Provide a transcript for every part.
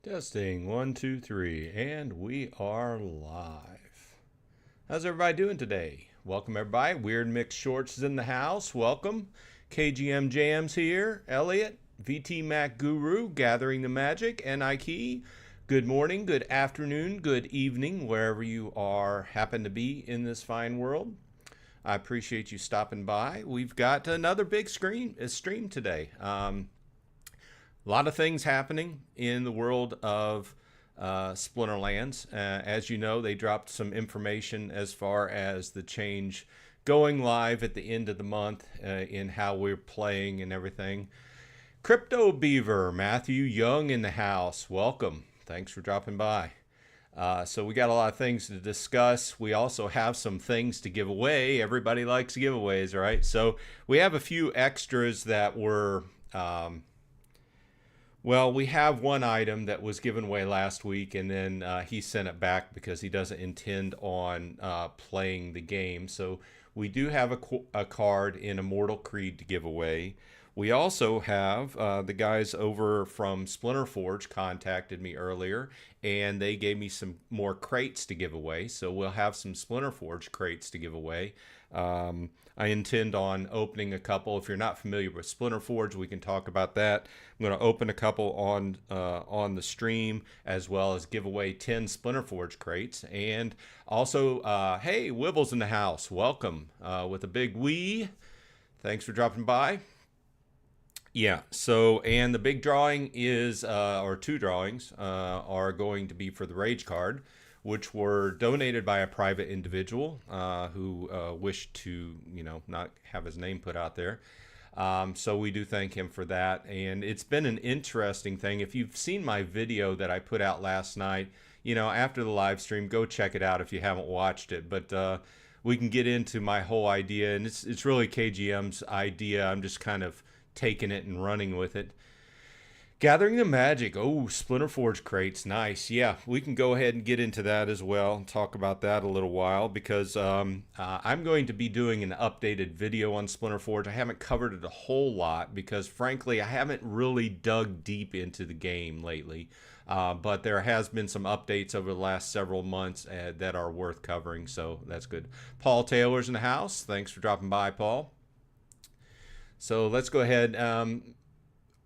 Testing 1, 2, 3, and we are live. How's everybody doing today? Welcome everybody. Weird Mix Shorts is in the house. Welcome. KGM Jams here. Elliot, VT Mac Guru, Gathering the Magic, NIKey. Good morning, good afternoon, good evening, wherever you are happen to be in this fine world. I appreciate you stopping by. We've got another big stream today. A lot of things happening in the world of Splinterlands. As you know, they dropped some information as far as the change going live at the end of the month in how we're playing and everything. Crypto Beaver, Matthew Young in the house. Welcome. Thanks for dropping by. So we got a lot of things to discuss. We also have some things to give away. Everybody likes giveaways, right? So we have a few extras that were... Well, we have one item that was given away last week, and then he sent it back because he doesn't intend on playing the game. So we do have a card in Immortal Creed to give away. We also have the guys over from Splinterforge contacted me earlier, and they gave me some more crates to give away. So we'll have some Splinterforge crates to give away. I intend on opening a couple. If you're not familiar with Splinterforge, we can talk about that. I'm going to open a couple on the stream, as well as give away 10 Splinterforge crates. And also, hey, Wibble's in the house. Welcome with a big wee. Thanks for dropping by. Yeah, so, and the big drawing is, or two drawings, are going to be for the Rage card, which were donated by a private individual who wished to, not have his name put out there. So we do thank him for that. And it's been an interesting thing. If you've seen my video that I put out last night, after the live stream, go check it out if you haven't watched it. But we can get into my whole idea. And it's really KGM's idea. I'm just kind of taking it and running with it. Gathering the Magic. Oh, Splinterforge crates. Nice. Yeah, we can go ahead and get into that as well and talk about that a little while because I'm going to be doing an updated video on Splinterforge. I haven't covered it a whole lot because, frankly, I haven't really dug deep into the game lately. But there has been some updates over the last several months that are worth covering, so that's good. Paul Taylor's in the house. Thanks for dropping by, Paul. So let's go ahead.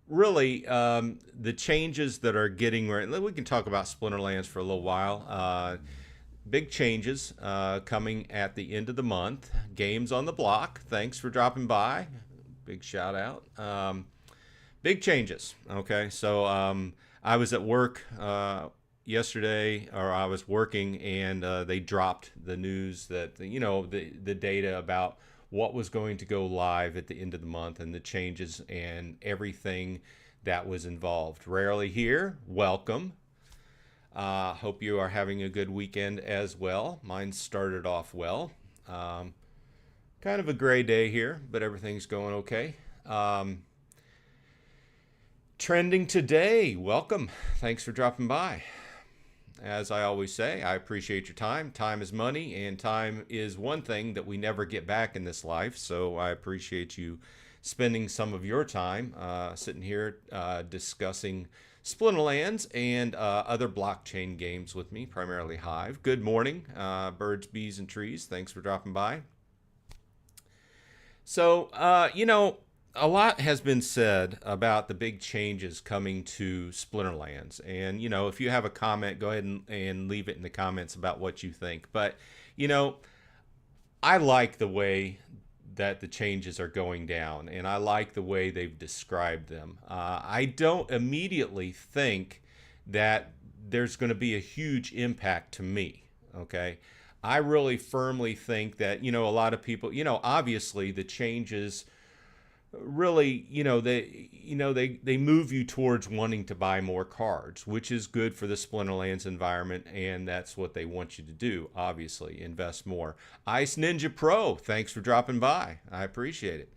Really, the changes that are getting right. We can talk about Splinterlands for a little while. Big changes coming at the end of the month. Games on the block. Thanks for dropping by. Big shout out. Big changes. Okay, so I was at work yesterday, or I was working, and they dropped the news that the data about what was going to go live at the end of the month and the changes and everything that was involved. Rarely here, welcome. Hope you are having a good weekend as well. Mine started off well. Kind of a gray day here, but everything's going okay. Trending today, welcome. Thanks for dropping by. As I always say, I appreciate your time. Time is money, and time is one thing that we never get back in this life. So I appreciate you spending some of your time sitting here discussing Splinterlands and other blockchain games with me, primarily Hive. Good morning, birds, bees, and trees. Thanks for dropping by. So, a lot has been said about the big changes coming to Splinterlands. And, if you have a comment, go ahead and leave it in the comments about what you think. But, I like the way that the changes are going down, and I like the way they've described them. I don't immediately think that there's going to be a huge impact to me, okay? I really firmly think that, a lot of people, obviously the changes really, they move you towards wanting to buy more cards, which is good for the Splinterlands environment, and that's what they want you to do, obviously, invest more. Ice Ninja Pro, thanks for dropping by. I appreciate it.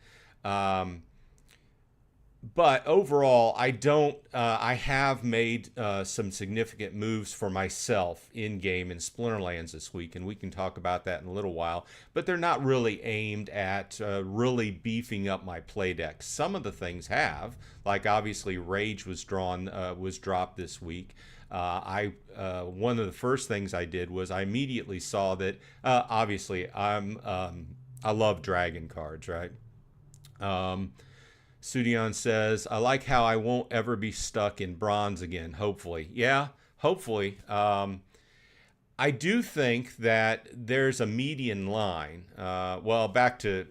But overall, I have made some significant moves for myself in-game in Splinterlands this week, and we can talk about that in a little while. But they're not really aimed at really beefing up my play deck. Some of the things have, like obviously Rage was dropped this week. One of the first things I did was I immediately saw that obviously I love dragon cards, right? Sudion says, I like how I won't ever be stuck in bronze again, hopefully. Yeah, hopefully. I do think that there's a median line. Well, back to,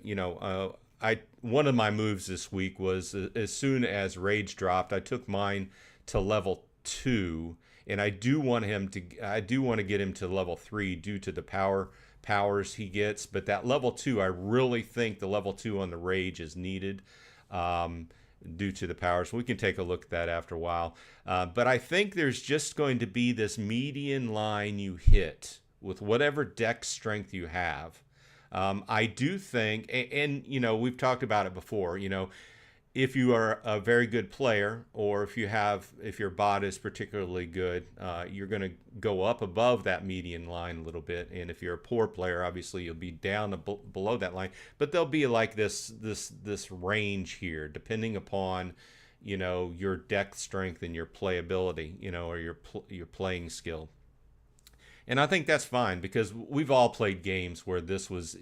one of my moves this week was as soon as Rage dropped, I took mine to level 2, and I do want to get him to level 3 due to the powers he gets, but that level 2, I really think the level 2 on the Rage is needed. Due to the powers. We can take a look at that after a while. But I think there's just going to be this median line you hit with whatever deck strength you have. I do think, and we've talked about it before, if you are a very good player, or if your bot is particularly good, you're going to go up above that median line a little bit. And if you're a poor player, obviously you'll be down below that line. But there'll be like this range here, depending upon your deck strength and your playability, or your playing skill. And I think that's fine, because we've all played games where this was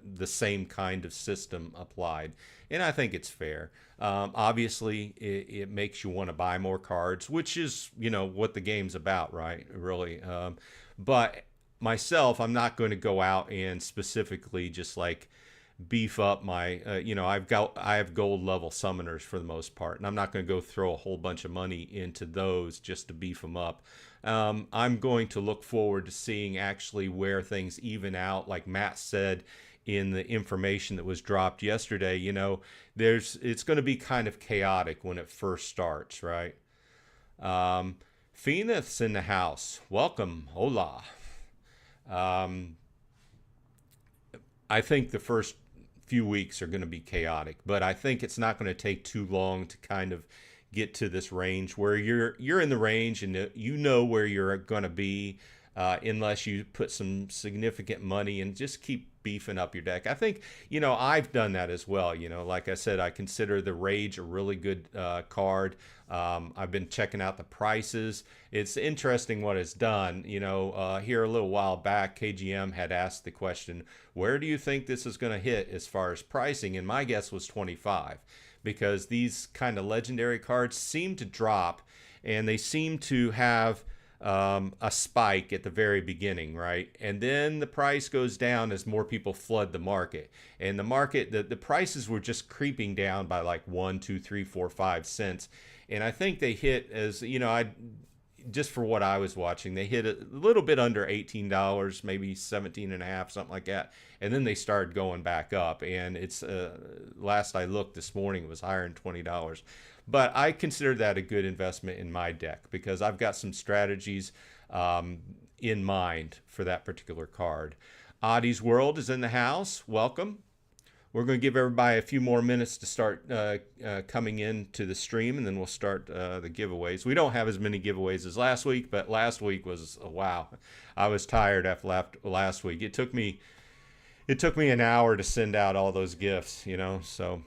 the same kind of system applied, and I think it's fair. Obviously, it makes you want to buy more cards, which is what the game's about, right? Really. But myself, I'm not going to go out and specifically just like beef up my I have gold level summoners for the most part, and I'm not going to go throw a whole bunch of money into those just to beef them up. I'm going to look forward to seeing actually where things even out. Like Matt said in the information that was dropped yesterday, it's going to be kind of chaotic when it first starts, right? Phoenix in the house. Welcome. Hola. I think the first few weeks are going to be chaotic, but I think it's not going to take too long to kind of get to this range where you're in the range and where you're going to be, unless you put some significant money and just keep beefing up your deck. I think I've done that as well. Like I said, I consider the Rage a really good card. I've been checking out the prices. It's interesting what it's done. Here a little while back, KGM had asked the question, where do you think this is going to hit as far as pricing? And my guess was 25, because these kind of legendary cards seem to drop, and they seem to have a spike at the very beginning, right? And then the price goes down as more people flood the market. And the market, the prices were just creeping down by like 1, 2, 3, 4, 5 cents. And I think they hit, as just for what I was watching, they hit a little bit under $18, maybe 17.5, something like that. And then they started going back up. And it's last I looked this morning, it was higher than $20. But I consider that a good investment in my deck, because I've got some strategies in mind for that particular card. Adi's World is in the house. Welcome. We're going to give everybody a few more minutes to start coming into the stream, and then we'll start the giveaways. We don't have as many giveaways as last week, but last week was, wow. I was tired after last week. It took me an hour to send out all those gifts, so...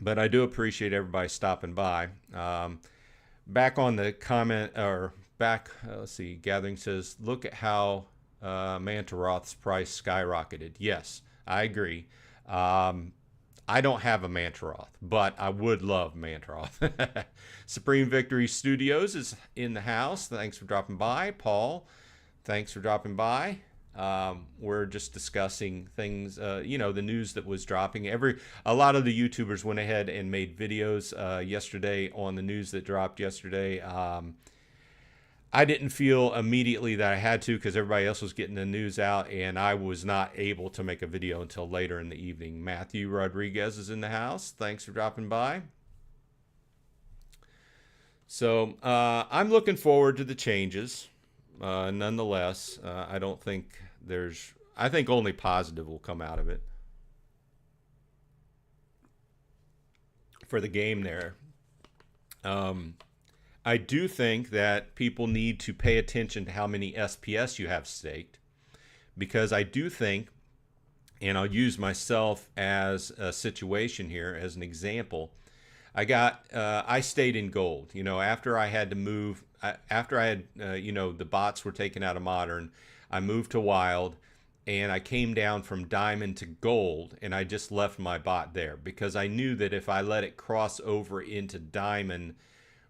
But I do appreciate everybody stopping by. Back on the comment, or back, let's see, Gathering says, look at how Mantaroth's price skyrocketed. Yes, I agree. I don't have a Mantaroth, but I would love Mantaroth. Supreme Victory Studios is in the house. Thanks for dropping by. Paul, thanks for dropping by. We're just discussing things, the news that was dropping. A lot of the YouTubers went ahead and made videos yesterday on the news that dropped yesterday. I didn't feel immediately that I had to, because everybody else was getting the news out, and I was not able to make a video until later in the evening. Matthew Rodriguez is in the house. Thanks for dropping by. So I'm looking forward to the changes. Nonetheless, I think only positive will come out of it for the game there. I do think that people need to pay attention to how many SPS you have staked, because I do think, and I'll use myself as a situation here as an example. I stayed in gold. After I had to move after I had the bots were taken out of modern, I moved to wild, and I came down from diamond to gold, and I just left my bot there because I knew that if I let it cross over into diamond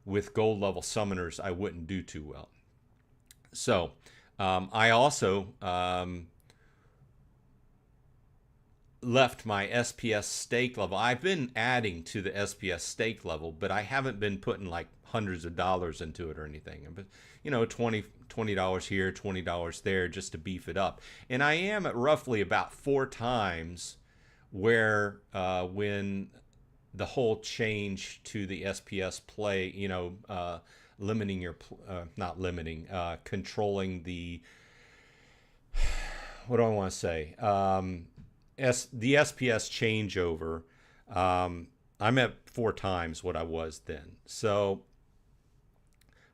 with gold level summoners, I wouldn't do too well. So I also left my SPS stake level. I've been adding to the SPS stake level, but I haven't been putting like hundreds of dollars into it or anything. But $20 here, $20 there, just to beef it up. And I am at roughly about 4 times where when the whole change to the SPS play, limiting your not limiting, controlling the, what do I want to say? The SPS changeover, I'm at 4 times what I was then. So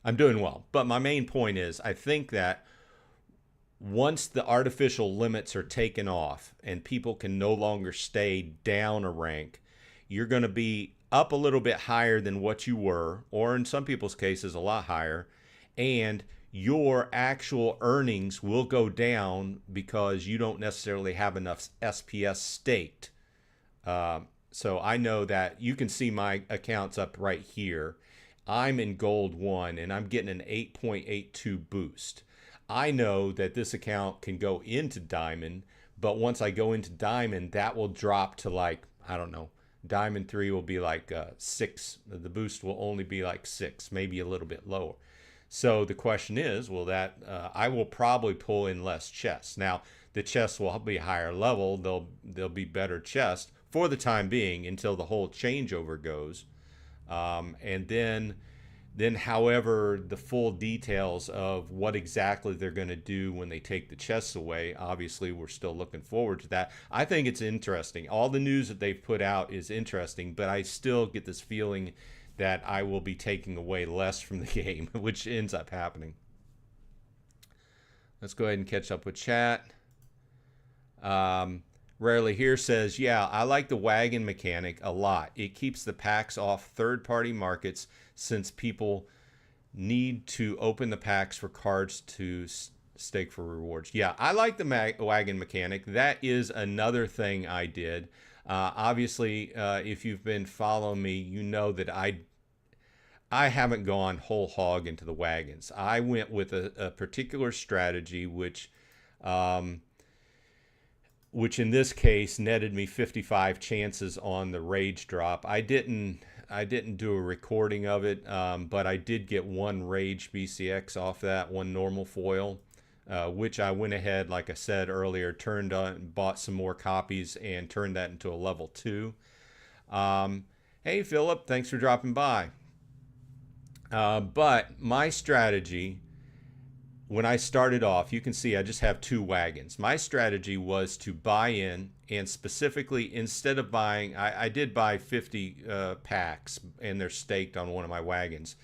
I'm doing well. But my main point is, I think that once the artificial limits are taken off and people can no longer stay down a rank, you're going to be up a little bit higher than what you were, or in some people's cases, a lot higher. And your actual earnings will go down because you don't necessarily have enough SPS staked. So I know that you can see my accounts up right here. I'm in gold 1 and I'm getting an 8.82 boost. I know that this account can go into diamond, but once I go into diamond, that will drop to like, I don't know, diamond 3 will be like 6. The boost will only be like 6, maybe a little bit lower. So the question is, I will probably pull in less chests. Now, the chests will be higher level. They'll be better chests for the time being until the whole changeover goes. And then however the full details of what exactly they're going to do when they take the chests away, obviously we're still looking forward to that. I think it's interesting. All the news that they've put out is interesting, but I still get this feeling that I will be taking away less from the game, which ends up happening. Let's go ahead and catch up with chat. Rarely Here says, yeah, I like the wagon mechanic a lot. It keeps the packs off third-party markets since people need to open the packs for cards to stake for rewards. Yeah, I like the wagon mechanic. That is another thing I did. Obviously, if you've been following me, you know that I haven't gone whole hog into the wagons. I went with a particular strategy, which in this case netted me 55 chances on the rage drop. I didn't do a recording of it, but I did get 1 rage BCX off that, 1 normal foil. Which I went ahead, like I said earlier, turned on, bought some more copies, and turned that into a level 2. Hey, Philip, thanks for dropping by. But my strategy, when I started off, you can see I just have 2 wagons. My strategy was to buy in, and specifically, instead of buying, I did buy 50 packs, and they're staked on one of my wagons.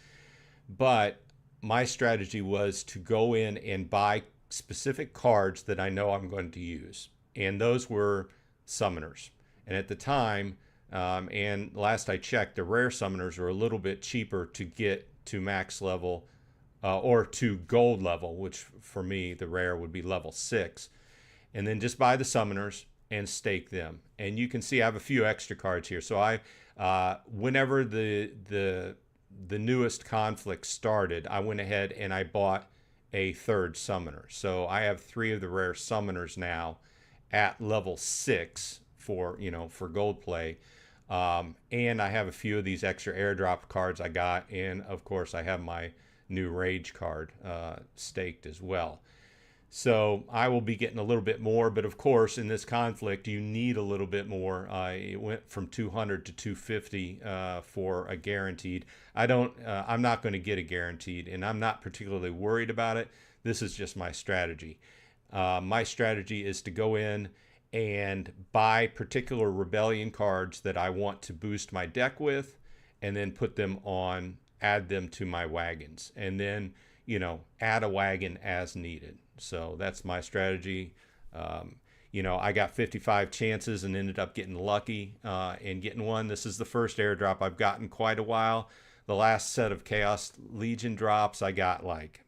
But my strategy was to go in and buy specific cards that I know I'm going to use. And those were summoners. And at the time, and last I checked, the rare summoners were a little bit cheaper to get to max level or to gold level, which for me, the rare would be level 6. And then just buy the summoners and stake them. And you can see I have a few extra cards here. So whenever the newest conflict started, I went ahead and I bought a 3rd summoner. So I have 3 of the rare summoners now at level 6 for gold play. And I have a few of these extra airdrop cards I got. And of course I have my new rage card staked as well. So I will be getting a little bit more, but of course in this conflict you need a little bit more. It went from 200 to 250 for a guaranteed. I'm not going to get a guaranteed, and I'm not particularly worried about it. This is just my strategy. My strategy is to go in and buy particular rebellion cards that I want to boost my deck with, and then add them to my wagons, and then add a wagon as needed. So that's my strategy. I got 55 chances and ended up getting lucky and getting one. This is the first airdrop I've gotten quite a while. the last set of Chaos Legion drops, I got like,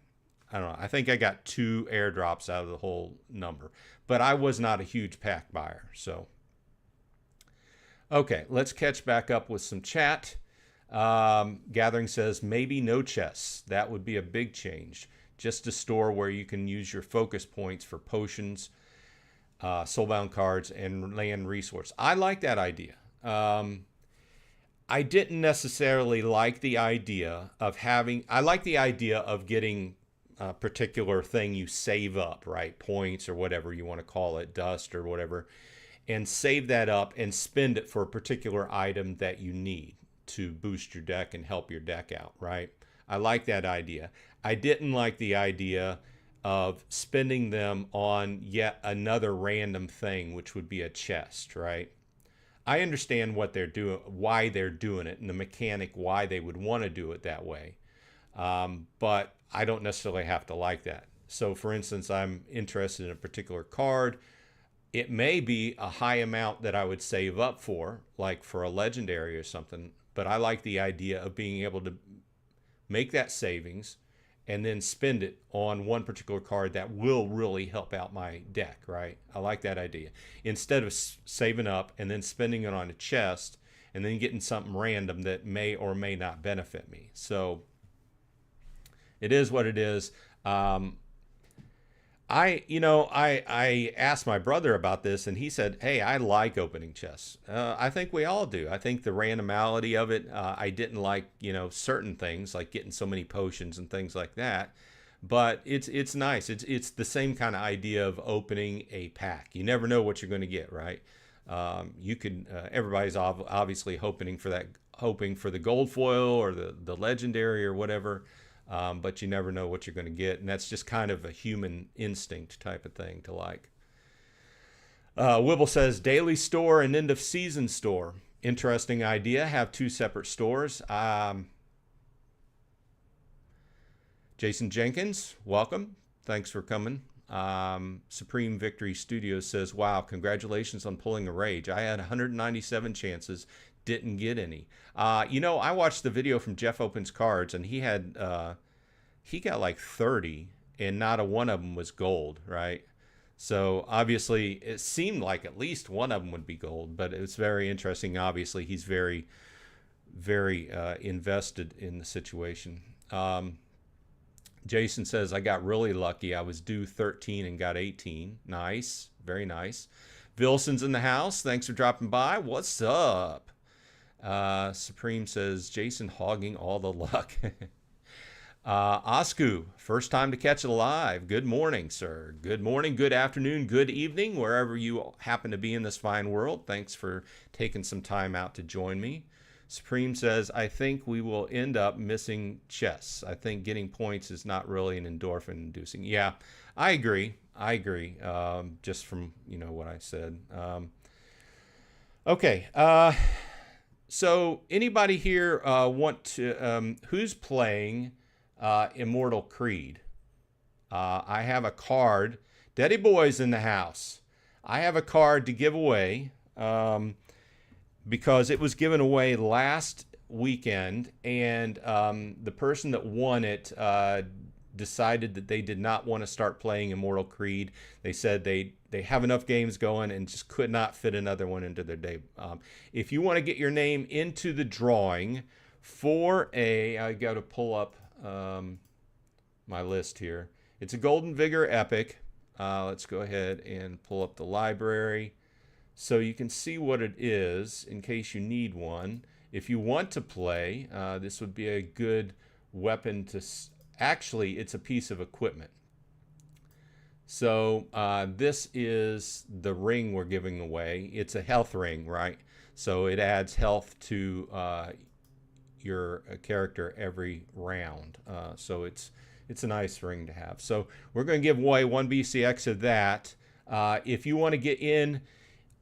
I don't know, I think I got 2 airdrops out of the whole number. But I was not a huge pack buyer. So, okay, let's catch back up with some chat. Gathering says, maybe no chests. That would be a big change. Just a store where you can use your focus points for potions, soulbound cards, and land resource. I like that idea. I didn't necessarily like the idea of having, I like the idea of getting a particular thing you save up, right? Points or whatever you want to call it, dust or whatever, and save that up and spend it for a particular item that you need to boost your deck and help your deck out, right? I like that idea. I didn't like the idea of spending them on yet another random thing, which would be a chest, right? I understand what they're doing, why they're doing it, and the mechanic why they would want to do it that way. But I don't necessarily have to like that. So, for instance, I'm interested in a particular card. It may be a high amount that I would save up for, like for a legendary or something. But I like the idea of being able to make that savings and then spend it on one particular card that will really help out my deck, right? I like that idea. Instead of saving up and then spending it on a chest and then getting something random that may or may not benefit me. So it is what it is. I asked my brother about this, and he said, hey, I like opening chests. I think we all do. I think the randomality of it, I didn't like, certain things like getting so many potions and things like that. But it's nice. It's the same kind of idea of opening a pack. You never know what you're going to get, right? You could everybody's obviously hoping for the gold foil or the legendary or whatever. But you never know what you're going to get. And that's just kind of a human instinct type of thing to like. Wibble says, daily store and end of season store. Interesting idea. Have 2 separate stores. Jason Jenkins, welcome. Thanks for coming. Supreme Victory Studios says, wow, congratulations on pulling a rage. I had 197 chances. Didn't get any. I watched the video from Jeff Opens Cards, and he got like 30, and not a one of them was gold, right? So obviously it seemed like at least one of them would be gold, but it's very interesting. Obviously he's very, very invested in the situation. Jason says, I got really lucky. I was due 13 and got 18. Nice. Very nice. Vilson's in the house. Thanks for dropping by. What's up? Supreme says, Jason hogging all the luck. Osku, first time to catch it live. Good morning, sir. Good morning, good afternoon, good evening, wherever you happen to be in this fine world. Thanks for taking some time out to join me. Supreme says, I think we will end up missing chests. I think getting points is not really an endorphin inducing. Yeah, I agree. Just from, what I said. Okay. So anybody here want to, who's playing Immortal Creed? I have a card. Daddy Boy's in the house. I have a card to give away because it was given away last weekend, and the person that won it decided that they did not want to start playing Immortal Creed. They said they have enough games going and just could not fit another one into their day. If you want to get your name into the drawing for I got to pull up my list here. It's a Golden Vigor Epic. Let's go ahead and pull up the library so you can see what it is in case you need one. If you want to play, this would be a good weapon to... Actually, it's a piece of equipment. So this is the ring we're giving away. It's a health ring, right? So it adds health to your character every round. So it's a nice ring to have. So we're going to give away 1 BCX of that. If you want to get in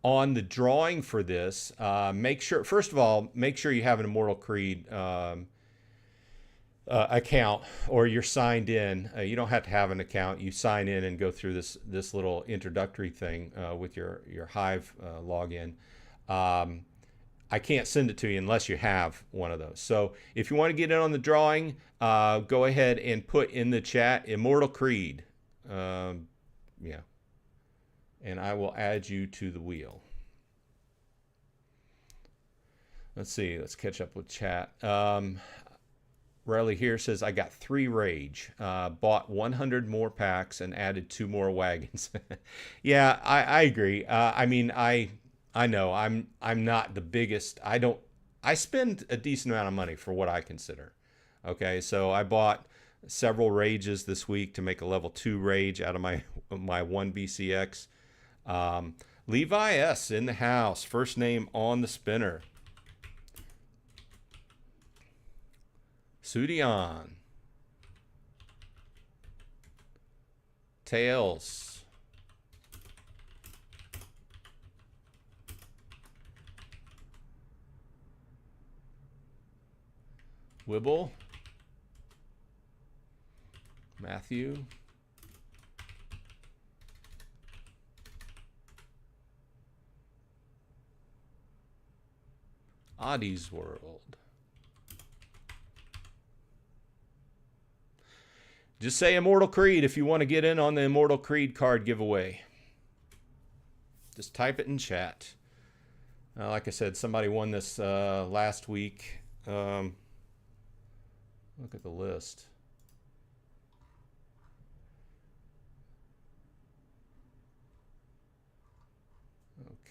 on the drawing for this, make sure, first of all, make sure you have an Immortal Creed account, or you're signed in. You don't have to have an account. You sign in and go through this little introductory thing with your Hive login. I can't send it to you unless you have one of those. So if you want to get in on the drawing, go ahead and put in the chat Immortal Creed. Yeah. And I will add you to the wheel. Let's see. Let's catch up with chat. Riley here says, I got 3 rage, bought 100 more packs and added 2 more wagons. Yeah, I agree. I mean, I know I'm not the biggest. I spend a decent amount of money for what I consider. Okay, so I bought several rages this week to make a level 2 rage out of my 1 BCX. Levi S in the house, first name on the spinner. Sudion. Tails. Wibble. Matthew. Oddie's World. Just say Immortal Creed if you want to get in on the Immortal Creed card giveaway. Just type it in chat. Like I said, somebody won this last week. Look at the list.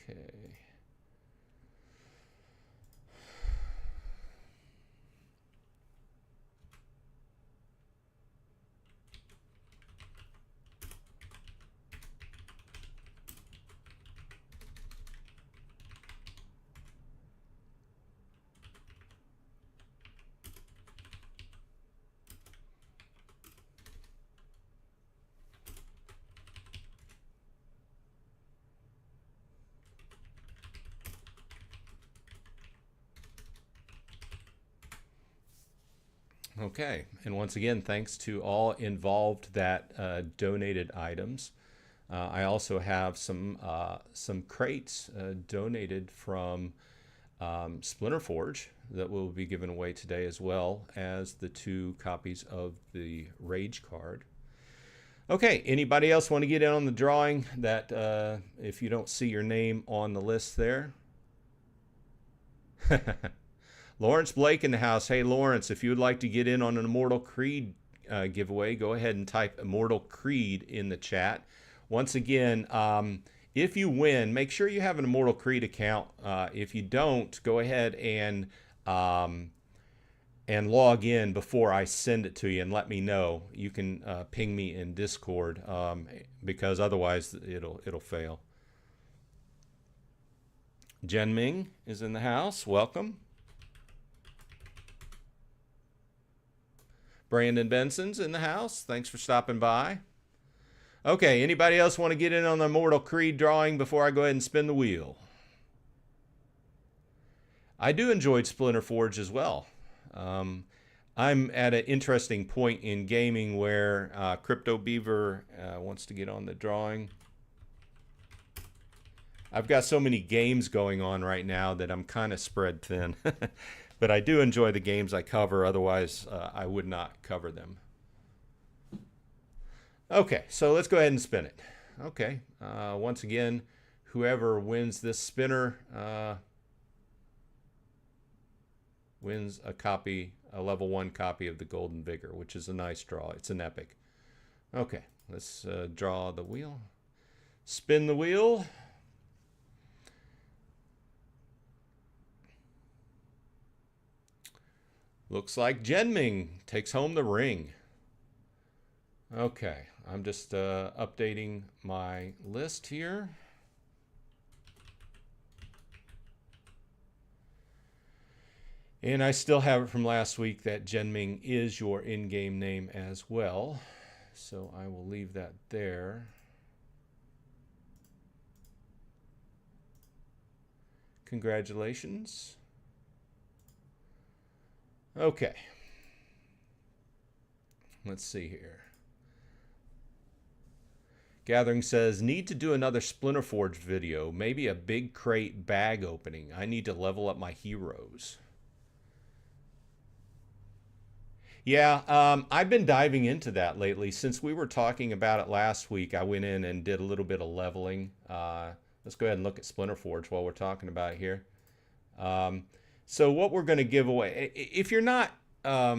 Okay. Okay, and once again, thanks to all involved that donated items. I also have some crates donated from Splinter Forge that will be given away today, as well as the 2 copies of the Rage card. Okay, anybody else want to get in on the drawing? That if you don't see your name on the list there. Lawrence Blake in the house. Hey, Lawrence, if you would like to get in on an Immortal Creed giveaway, go ahead and type Immortal Creed in the chat. Once again, if you win, make sure you have an Immortal Creed account. If you don't, go ahead and log in before I send it to you and let me know. You can ping me in Discord because otherwise it'll fail. Jen Ming is in the house. Welcome. Brandon Benson's in the house. Thanks for stopping by. Okay, anybody else want to get in on the Immortal Creed drawing before I go ahead and spin the wheel? I do enjoy Splinter Forge as well. I'm at an interesting point in gaming where Crypto Beaver wants to get on the drawing. I've got so many games going on right now that I'm kind of spread thin. But I do enjoy the games I cover, otherwise I would not cover them. Okay, so let's go ahead and spin it. Okay, once again, whoever wins this spinner wins a level 1 copy of the Golden Vigor, which is a nice draw. It's an epic. Okay, let's draw the wheel. Spin the wheel. Looks like Genming takes home the ring. Okay, I'm just updating my list here. And I still have it from last week that Genming is your in-game name as well. So I will leave that there. Congratulations. Okay. Let's see here. Gathering says, need to do another Splinter Forge video, maybe a big crate bag opening. I need to level up my heroes. Yeah, I've been diving into that lately. Since we were talking about it last week, I went in and did a little bit of leveling. Let's go ahead and look at Splinter Forge while we're talking about it here. So what we're going to give away, if you're not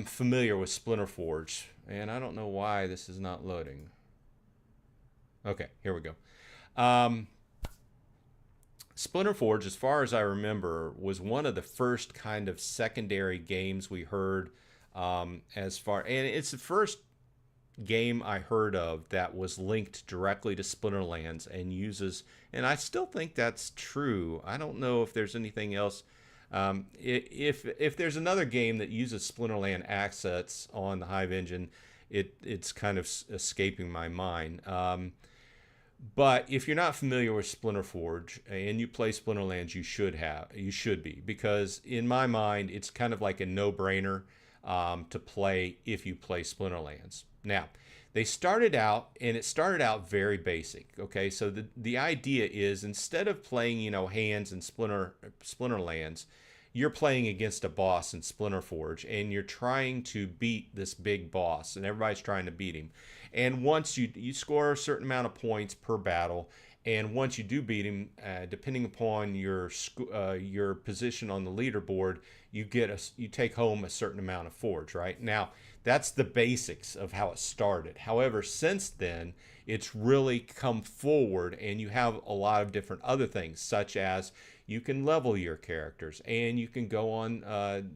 familiar with Splinter Forge, and I don't know why this is not loading. Okay, here we go. Splinter Forge, as far as I remember, was one of the first kind of secondary games we heard. And it's the first game I heard of that was linked directly to Splinterlands and uses, and I still think that's true. I don't know if there's anything else. If there's another game that uses Splinterland assets on the Hive engine, it's kind of escaping my mind. But if you're not familiar with Splinter Forge and you play Splinterlands, you should be, because in my mind, it's kind of like a no-brainer to play if you play Splinterlands. Now, it started out very basic. Okay, so the idea is, instead of playing hands in Splinterlands, you're playing against a boss in Splinter Forge, and you're trying to beat this big boss, and everybody's trying to beat him. And once you score a certain amount of points per battle, and once you do beat him, depending upon your position on the leaderboard, you take home a certain amount of forge. Right now, that's the basics of how it started. However, since then, it's really come forward, and you have a lot of different other things, such as you can level your characters, and you can go on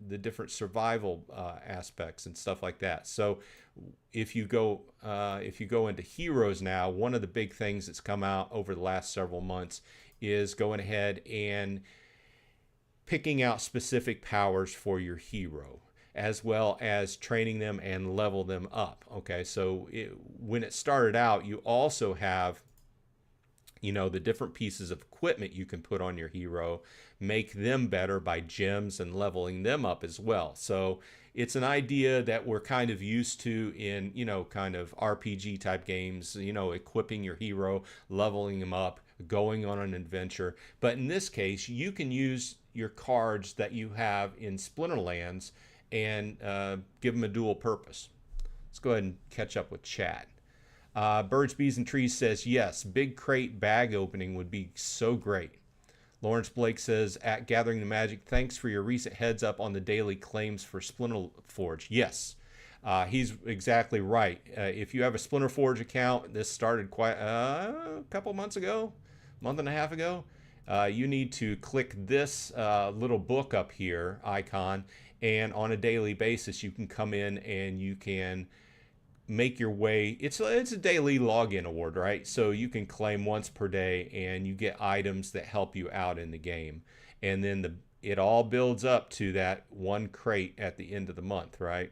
the different survival aspects and stuff like that. So if you go into heroes now, one of the big things that's come out over the last several months is going ahead and picking out specific powers for your hero, as well as training them and level them up. Okay, so when it started out, you also have the different pieces of equipment you can put on your hero, make them better by gems and leveling them up as well. So it's an idea that we're kind of used to in, kind of RPG type games, equipping your hero, leveling them up, going on an adventure. But in this case, you can use your cards that you have in Splinterlands and give them a dual purpose. Let's go ahead and catch up with chat. Birds, Bees, and Trees says, yes, big crate bag opening would be so great. Lawrence Blake says, at Gathering the Magic, thanks for your recent heads up on the daily claims for Splinter Forge. Yes, he's exactly right. If you have a Splinter Forge account, this started quite a couple months ago, month and a half ago. You need to click this little book up here icon, and on a daily basis, you can come in and you can make your way. It's a daily login award, right? So you can claim once per day, and you get items that help you out in the game, and then it all builds up to that one crate at the end of the month, right?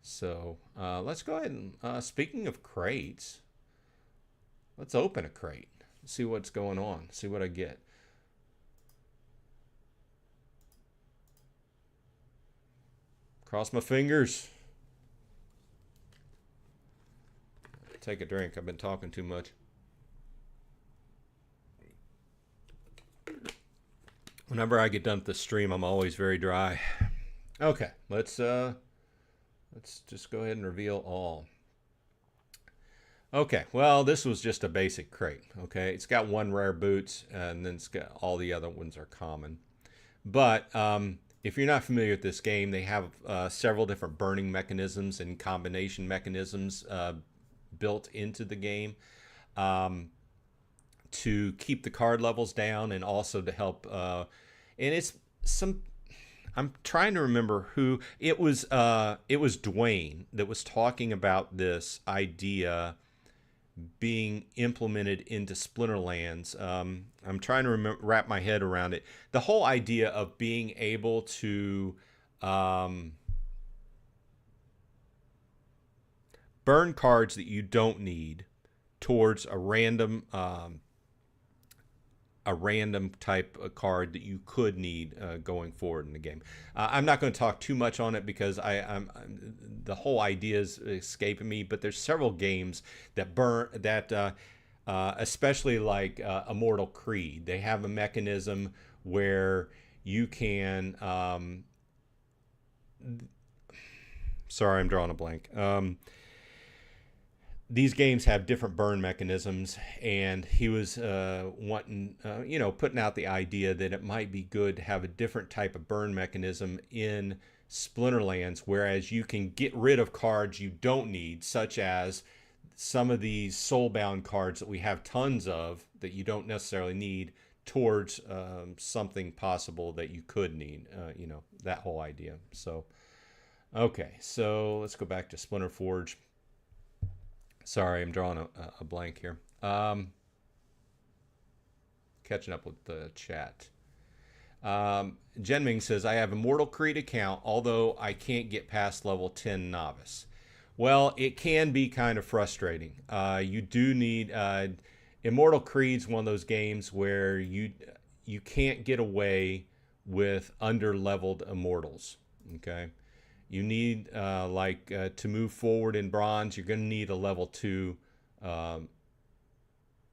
So let's go ahead and speaking of crates, let's open a crate, see what's going on, see what I get. Cross my fingers. Take a drink. I've been talking too much. Whenever I get done with the stream, I'm always very dry. Okay, let's just go ahead and reveal all. Okay, well, this was just a basic crate. Okay, it's got one rare boots, and then it's got all the other ones are common. But if you're not familiar with this game, they have several different burning mechanisms and combination mechanisms built into the game to keep the card levels down, and also to help. And it's I'm trying to remember who it was. It was Dwayne that was talking about this idea being implemented into Splinterlands. I'm trying to wrap my head around it. The whole idea of being able to burn cards that you don't need towards a random a random type of card that you could need going forward in the game. I'm not going to talk too much on it because the whole idea is escaping me. But there's several games that especially like Immortal Creed. They have a mechanism where you can. Sorry, I'm drawing a blank. These games have different burn mechanisms, and he was wanting, putting out the idea that it might be good to have a different type of burn mechanism in Splinterlands, whereas you can get rid of cards you don't need, such as some of these soulbound cards that we have tons of that you don't necessarily need, towards something possible that you could need, that whole idea. So, okay, so let's go back to Splinter Forge. Sorry, I'm drawing a blank here. Catching up with the chat. Genming says, I have a Immortal Creed account, although I can't get past level 10 novice. Well, it can be kind of frustrating. You do need... Immortal Creed's one of those games where you can't get away with under-leveled immortals, okay? You need, to move forward in bronze, you're going to need a level 2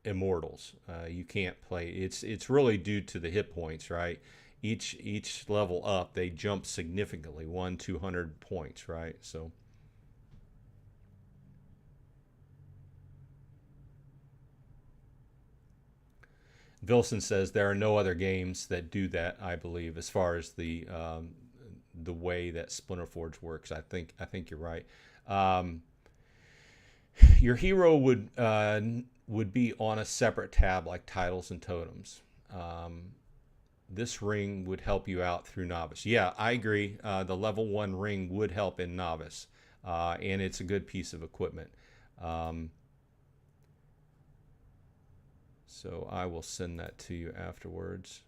immortals. You can't play. It's really due to the hit points, right? Each level up, they jump significantly, 200 points, right? So. Vilson says there are no other games that do that, I believe, as far as the way that Splinter Forge works. I think you're right. Your hero would be on a separate tab like titles and totems. This ring would help you out through novice. Yeah, I agree. The level 1 ring would help in novice, and it's a good piece of equipment. So I will send that to you afterwards.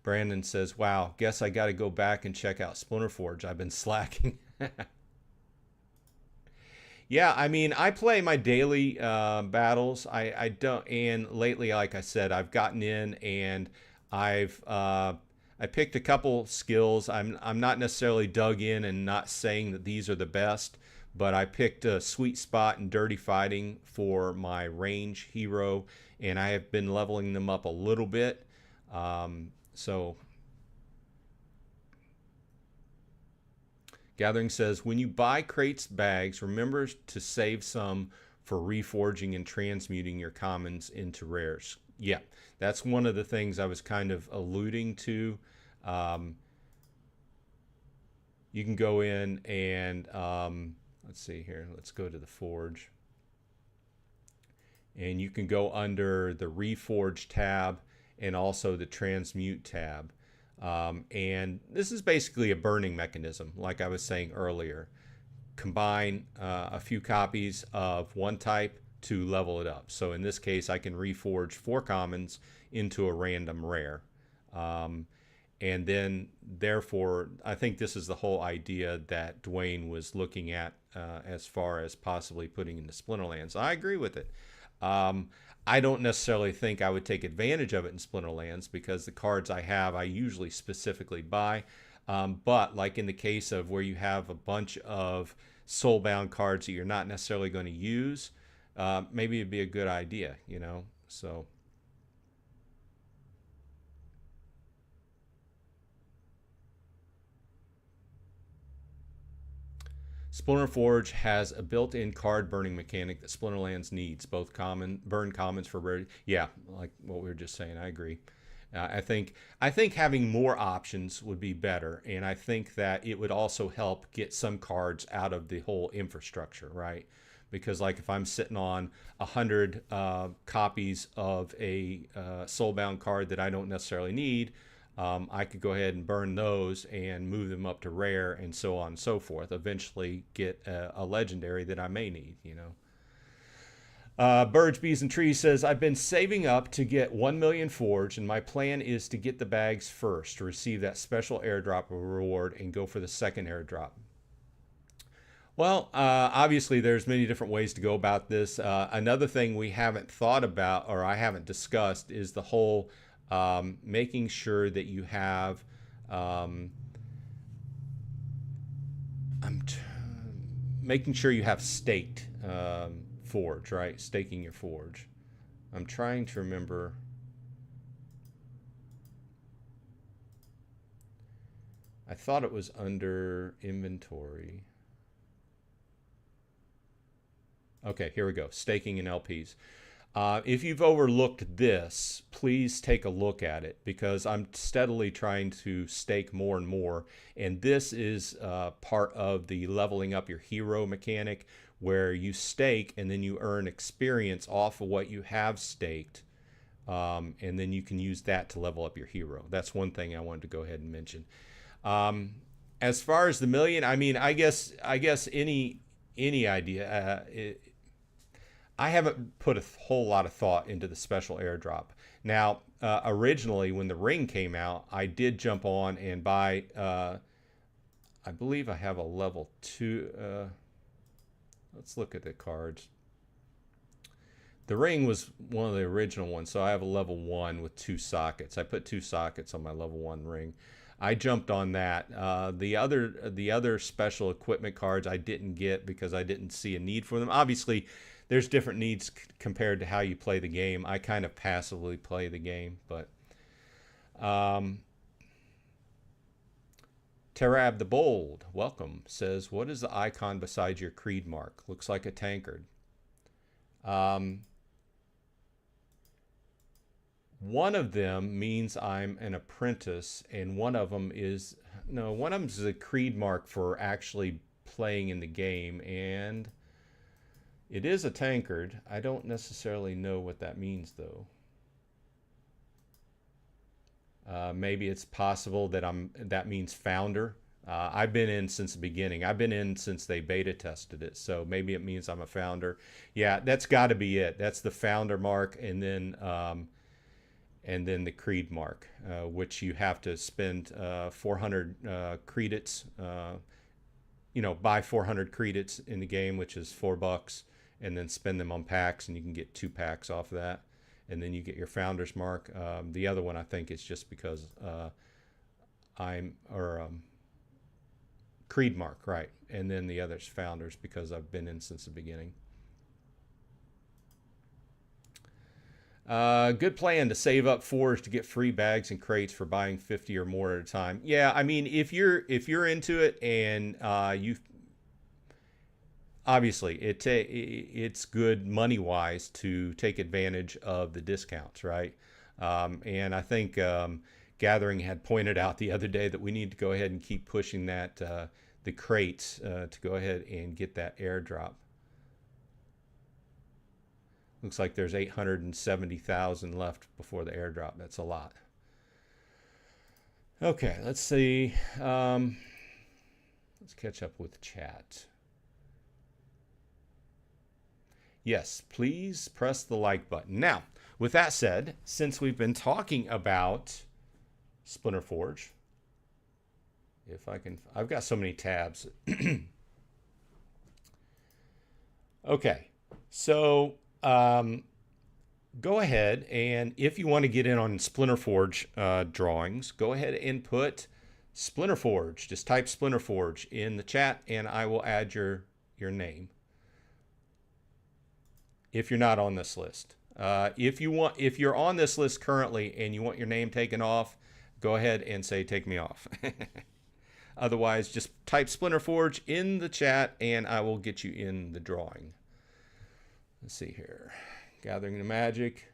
Brandon says, wow, guess I got to go back and check out Splinter Forge. I've been slacking. Yeah, I mean, I play my daily battles. I don't, and lately, like I said, I've gotten in and I picked a couple skills. I'm not necessarily dug in and not saying that these are the best, but I picked a sweet spot in dirty fighting for my range hero, and I have been leveling them up a little bit. So Gathering says, when you buy crates bags, remember to save some for reforging and transmuting your commons into rares. Yeah, that's one of the things I was kind of alluding to. You can go in and let's see here. Let's go to the forge. And you can go under the Reforge tab and also the Transmute tab. And this is basically a burning mechanism, like I was saying earlier. Combine a few copies of one type to level it up. So in this case, I can reforge 4 commons into a random rare. And then, therefore, I think this is the whole idea that Dwayne was looking at as far as possibly putting into Splinterlands. I agree with it. I don't necessarily think I would take advantage of it in Splinterlands because the cards I have, I usually specifically buy. But like in the case of where you have a bunch of soulbound cards that you're not necessarily going to use, maybe it'd be a good idea, so... Splinter Forge has a built-in card burning mechanic that Splinterlands needs, both burn commons for rare. Yeah, like what we were just saying, I agree. I think having more options would be better, and I think that it would also help get some cards out of the whole infrastructure, right? Because like if I'm sitting on 100 copies of a soulbound card that I don't necessarily need, I could go ahead and burn those and move them up to rare and so on and so forth. Eventually get a legendary that I may need, Birds, Bees, and Trees says, I've been saving up to get 1 million forged, and my plan is to get the bags first to receive that special airdrop reward and go for the second airdrop. Well, obviously, there's many different ways to go about this. Another thing we haven't thought about, or I haven't discussed, is the whole making sure that you have. Um, I'm t- Making sure you have staked forge, right? Staking your forge. I'm trying to remember. I thought it was under inventory. Okay, here we go. Staking in LPs. If you've overlooked this, please take a look at it because I'm steadily trying to stake more and more. And this is part of the leveling up your hero mechanic where you stake and then you earn experience off of what you have staked. And then you can use that to level up your hero. That's one thing I wanted to go ahead and mention. As far as the million, I mean, I guess any idea. I haven't put a whole lot of thought into the special airdrop. Now, originally when the ring came out, I did jump on and buy. I believe I have a level 2. Let's look at the cards. The ring was one of the original ones, so I have a level 1 with 2 sockets. I put 2 sockets on my level 1 ring. I jumped on that. The other special equipment cards I didn't get because I didn't see a need for them. Obviously, there's different needs compared to how you play the game. I kind of passively play the game, but Terab the Bold, welcome, says, what is the icon beside your creed mark? Looks like a tankard. One of them means I'm an apprentice, and one of them is a creed mark for actually playing in the game, and it is a tankard. I don't necessarily know what that means, though. Maybe it's possible that that means founder. I've been in since the beginning. I've been in since they beta tested it, so maybe it means I'm a founder. Yeah, that's got to be it. That's the founder mark, and then the creed mark, which you have to spend 400 credits. Buy 400 credits in the game, which is $4, and then spend them on packs, and you can get 2 packs off of that, and then you get your founder's mark. The other one I think is just because creed mark, right? And then the other's founders because I've been in since the beginning. Good plan to save up forge to get free bags and crates for buying 50 or more at a time. Yeah, I mean, if you're into it and you obviously it's good money wise to take advantage of the discounts, right? And I think Gathering had pointed out the other day that we need to go ahead and keep pushing that the crates to go ahead and get that airdrop. Looks like there's 870,000 left before the airdrop. That's a lot. Okay, let's see. Let's catch up with chat. Yes, please press the like button. Now, with that said, since we've been talking about Splinter Forge, if I can, I've got so many tabs. Okay, so go ahead and if you want to get in on Splinter Forge drawings, go ahead and put Splinter Forge. Just type Splinter Forge in the chat, and I will add your name. If you're not on this list, if you're on this list currently and you want your name taken off, go ahead and say take me off. Otherwise, just type Splinter Forge in the chat, and I will get you in the drawing. Let's see here. Gathering the Magic.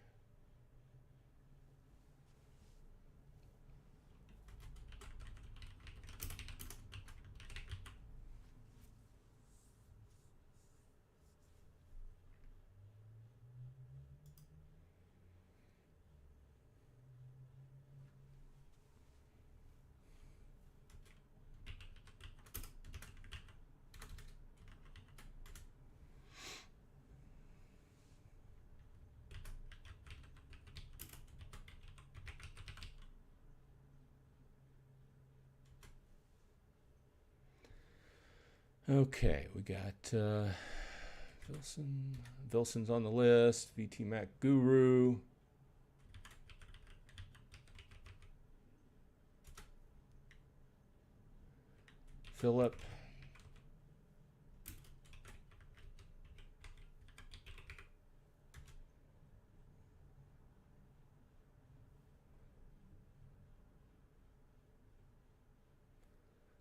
Okay, we got Vilson's on the list. VT Mac Guru. Philip.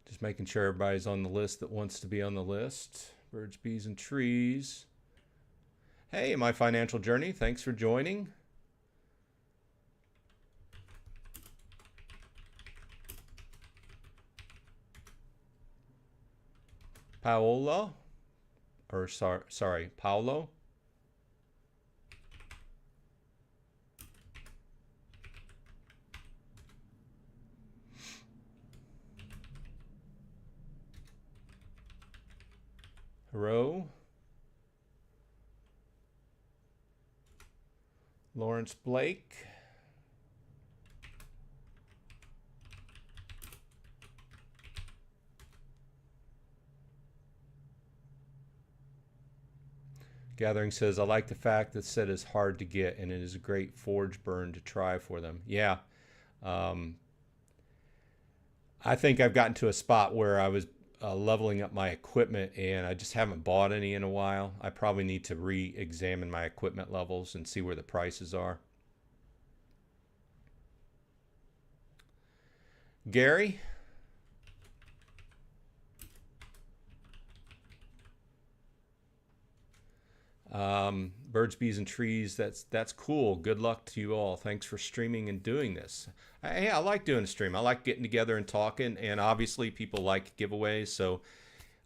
Just making sure everybody's on the list that wants to be on the list. Birds, bees, and trees. Hey, My Financial Journey, thanks for joining. Paola, or sorry, Paolo. Hero. Lawrence Blake. Gathering says, I like the fact that set is hard to get and it is a great forge burn to try for them. Yeah. I think I've gotten to a spot where I was leveling up my equipment and I just haven't bought any in a while. I probably need to re-examine my equipment levels and see where the prices are. Gary? Birds, bees, and trees. That's cool. Good luck to you all. Thanks for streaming and doing this. Hey, I like doing a stream. I like getting together and talking, and obviously people like giveaways. So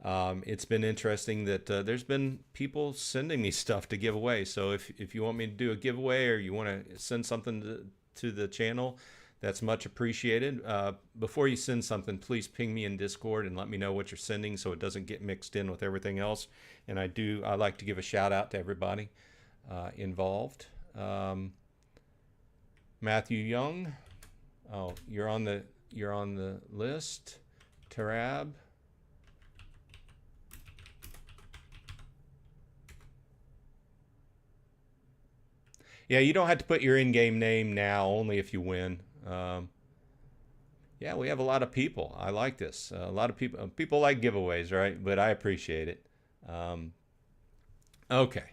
it's been interesting that there's been people sending me stuff to give away. So if you want me to do a giveaway or you want to send something to the channel, that's much appreciated. Before you send something, please ping me in Discord and let me know what you're sending so it doesn't get mixed in with everything else. And I like to give a shout out to everybody involved. Matthew Young, oh, you're on the list. Tarab. Yeah, you don't have to put your in-game name now, only if you win. Yeah, we have a lot of people. I like this. A lot of people like giveaways, right? But I appreciate it. Okay,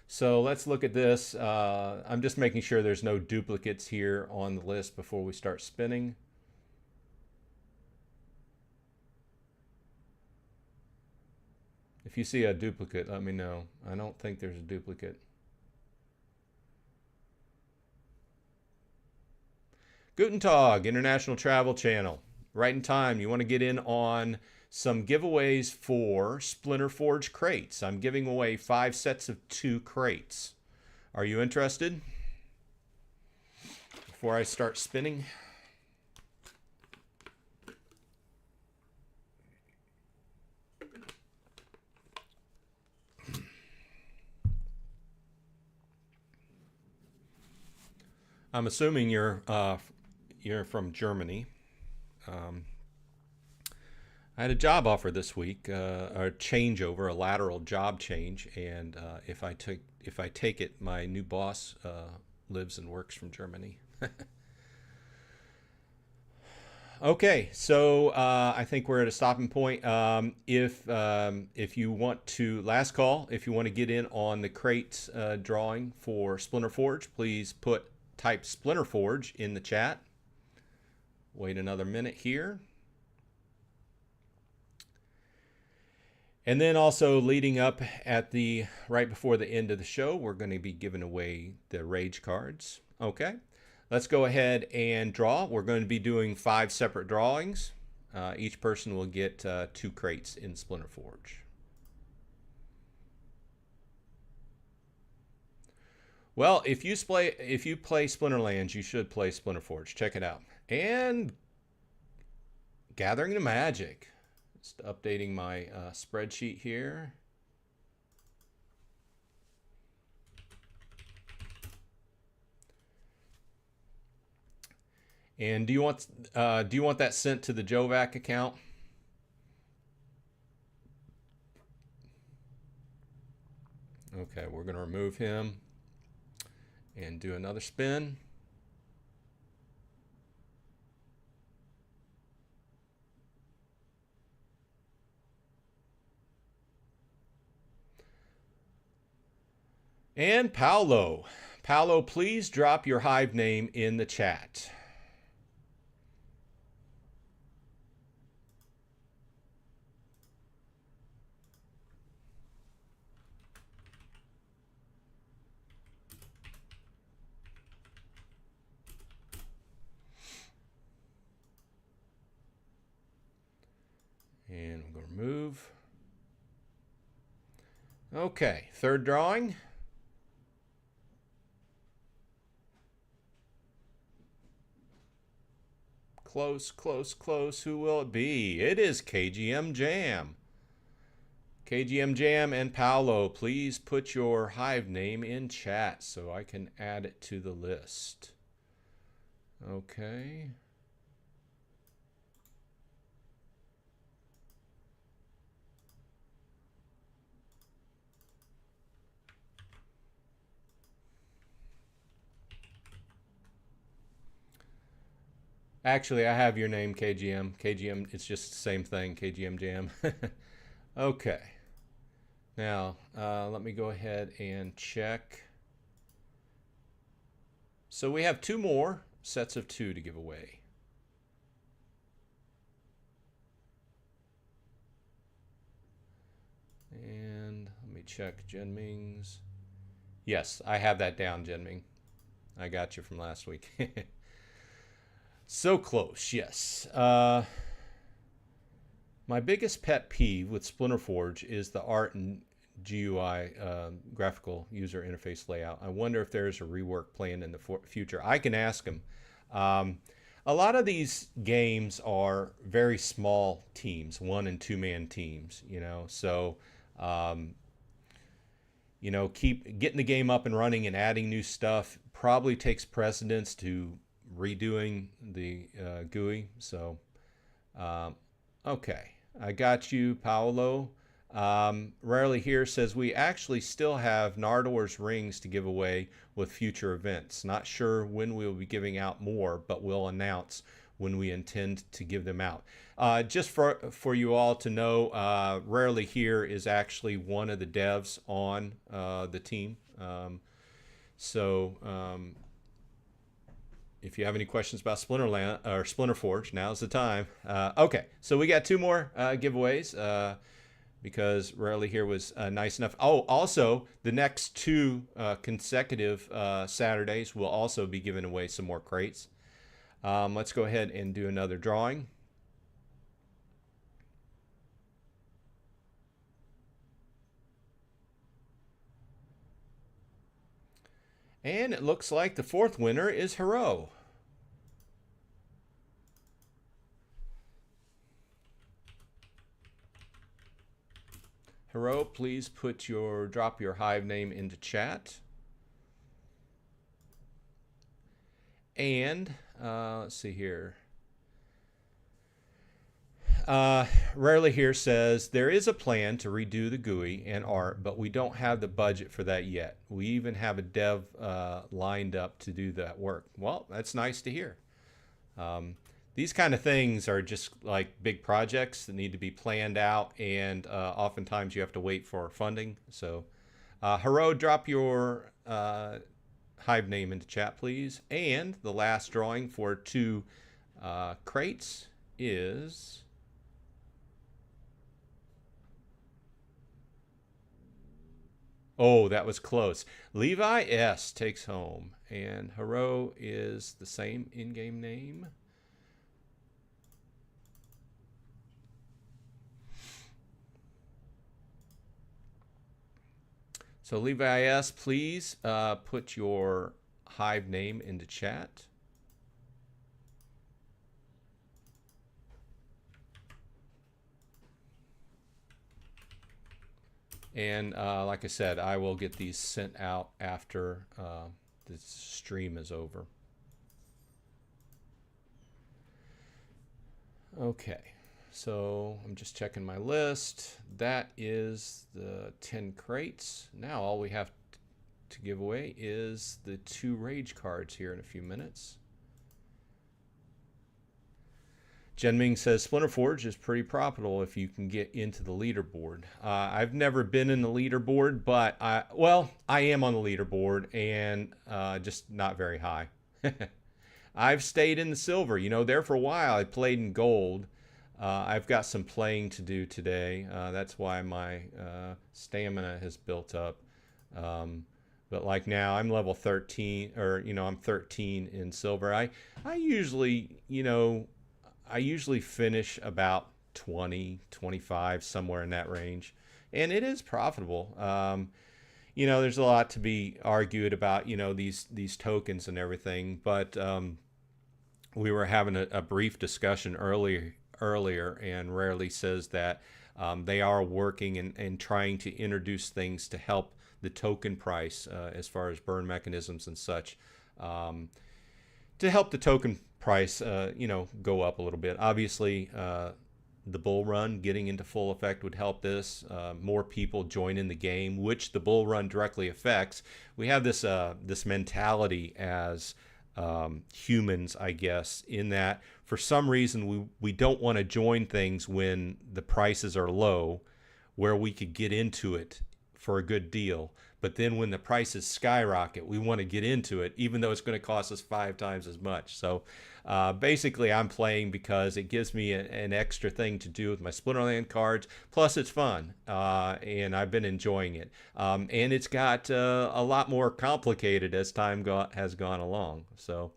so let's look at this. I'm just making sure there's no duplicates here on the list before we start spinning. If you see a duplicate, let me know. I don't think there's a duplicate. Guten Tag, International Travel Channel. Right in time, you want to get in on some giveaways for Splinter Forge crates. I'm giving away 5 sets of 2 crates. Are you interested? Before I start spinning. I'm assuming you're from Germany. I had a job offer this week, a changeover, a lateral job change, and if I take it, my new boss lives and works from Germany. Okay, so I think we're at a stopping point. If you want to, last call, if you want to get in on the crate drawing for Splinter Forge, please type Splinter Forge in the chat. Wait another minute here. And then also leading up at right before the end of the show, we're going to be giving away the Rage cards. Okay, let's go ahead and draw. We're going to be doing 5 separate drawings. Each person will get 2 crates in Splinter Forge. Well, if you play Splinterlands, you should play Splinter Forge. Check it out. And Gathering the Magic. Just updating my spreadsheet here. And do you want that sent to the Jovac account? Okay, we're going to remove him and do another spin. And Paolo. Paolo, please drop your hive name in the chat. And I'm going to move. Okay, third drawing. Close, close, close. Who will it be? It is KGM Jam. KGM Jam and Paolo, please put your hive name in chat so I can add it to the list. Okay. Actually, I have your name, KGM. KGM, it's just the same thing, KGM Jam. Okay. Now, let me go ahead and check. So we have 2 more sets of 2 to give away. And let me check Genming's. Yes, I have that down, Genming. I got you from last week. So close, yes. My biggest pet peeve with Splinterforge is the art and GUI, graphical user interface layout. I wonder if there's a rework planned in the future. I can ask him. A lot of these games are very small teams, 1- and 2-man teams, you know, so you know, keep getting the game up and running and adding new stuff probably takes precedence to redoing the GUI. So okay, I got you, Paolo. Rarely Here says we actually still have Nardor's rings to give away with future events. Not sure when we will be giving out more, but we'll announce when we intend to give them out. Just for you all to know, Rarely Here is actually one of the devs on the team. If you have any questions about Splinterland or Splinterforge, now's the time. Okay, so we got 2 more giveaways because Rarely Here was nice enough. Oh, also, the next 2 consecutive Saturdays will also be giving away some more crates. Let's go ahead and do another drawing. And it looks like the 4th winner is Hero. Hero, please drop your hive name into chat. And let's see here. Rarely Here says there is a plan to redo the GUI and art, but we don't have the budget for that yet. We even have a dev lined up to do that work. Well, that's nice to hear. These kind of things are just like big projects that need to be planned out, and oftentimes you have to wait for funding. So, Hero, drop your hive name into chat, please. And the last drawing for 2 crates is... Oh, that was close. Levi S. takes home. And Hero is the same in-game name. So Levi S., please put your hive name into chat. And like I said, I will get these sent out after the stream is over. Okay, So I'm just checking my list. That is the 10 crates. Now all we have to give away is the 2 rage cards here in a few minutes. Jen Ming says Splinter Forge is pretty profitable if you can get into the leaderboard. I've never been in the leaderboard, but I am on the leaderboard and just not very high. I've stayed in the silver, there for a while. I played in gold. I've got some playing to do today. That's why my stamina has built up. But like now I'm level 13, or I'm 13 in silver. I usually, I usually finish about 20, 25, somewhere in that range. And it is profitable. There's a lot to be argued about, these tokens and everything. But we were having a brief discussion earlier, and Rarely says that they are working and trying to introduce things to help the token price as far as burn mechanisms and such, to help the token price go up a little bit. Obviously the bull run getting into full effect would help this. More people join in the game, which the bull run directly affects. We have this this mentality as humans, I guess, in that for some reason we don't want to join things when the prices are low, where we could get into it for a good deal. But then when the prices skyrocket, we want to get into it, even though it's going to cost us 5 times as much. So basically, I'm playing because it gives me an extra thing to do with my Splinterland cards. Plus, it's fun, and I've been enjoying it. And it's got a lot more complicated as time has gone along. So,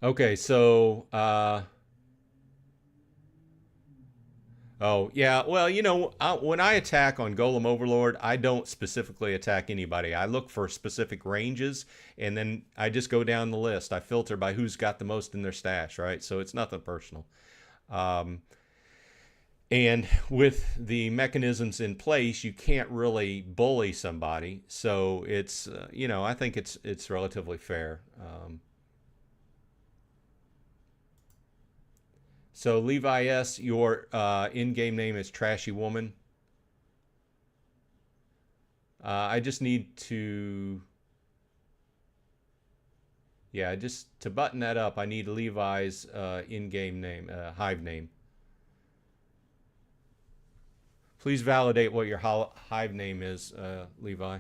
okay, so. Oh, yeah. Well, when I attack on Golem Overlord, I don't specifically attack anybody. I look for specific ranges, and then I just go down the list. I filter by who's got the most in their stash, right? So it's nothing personal. And with the mechanisms in place, you can't really bully somebody. So it's, I think it's relatively fair. So Levi S., your in-game name is Trashy Woman. I just need to, just to button that up, I need Levi's in-game name, Hive name. Please validate what your Hive name is, Levi.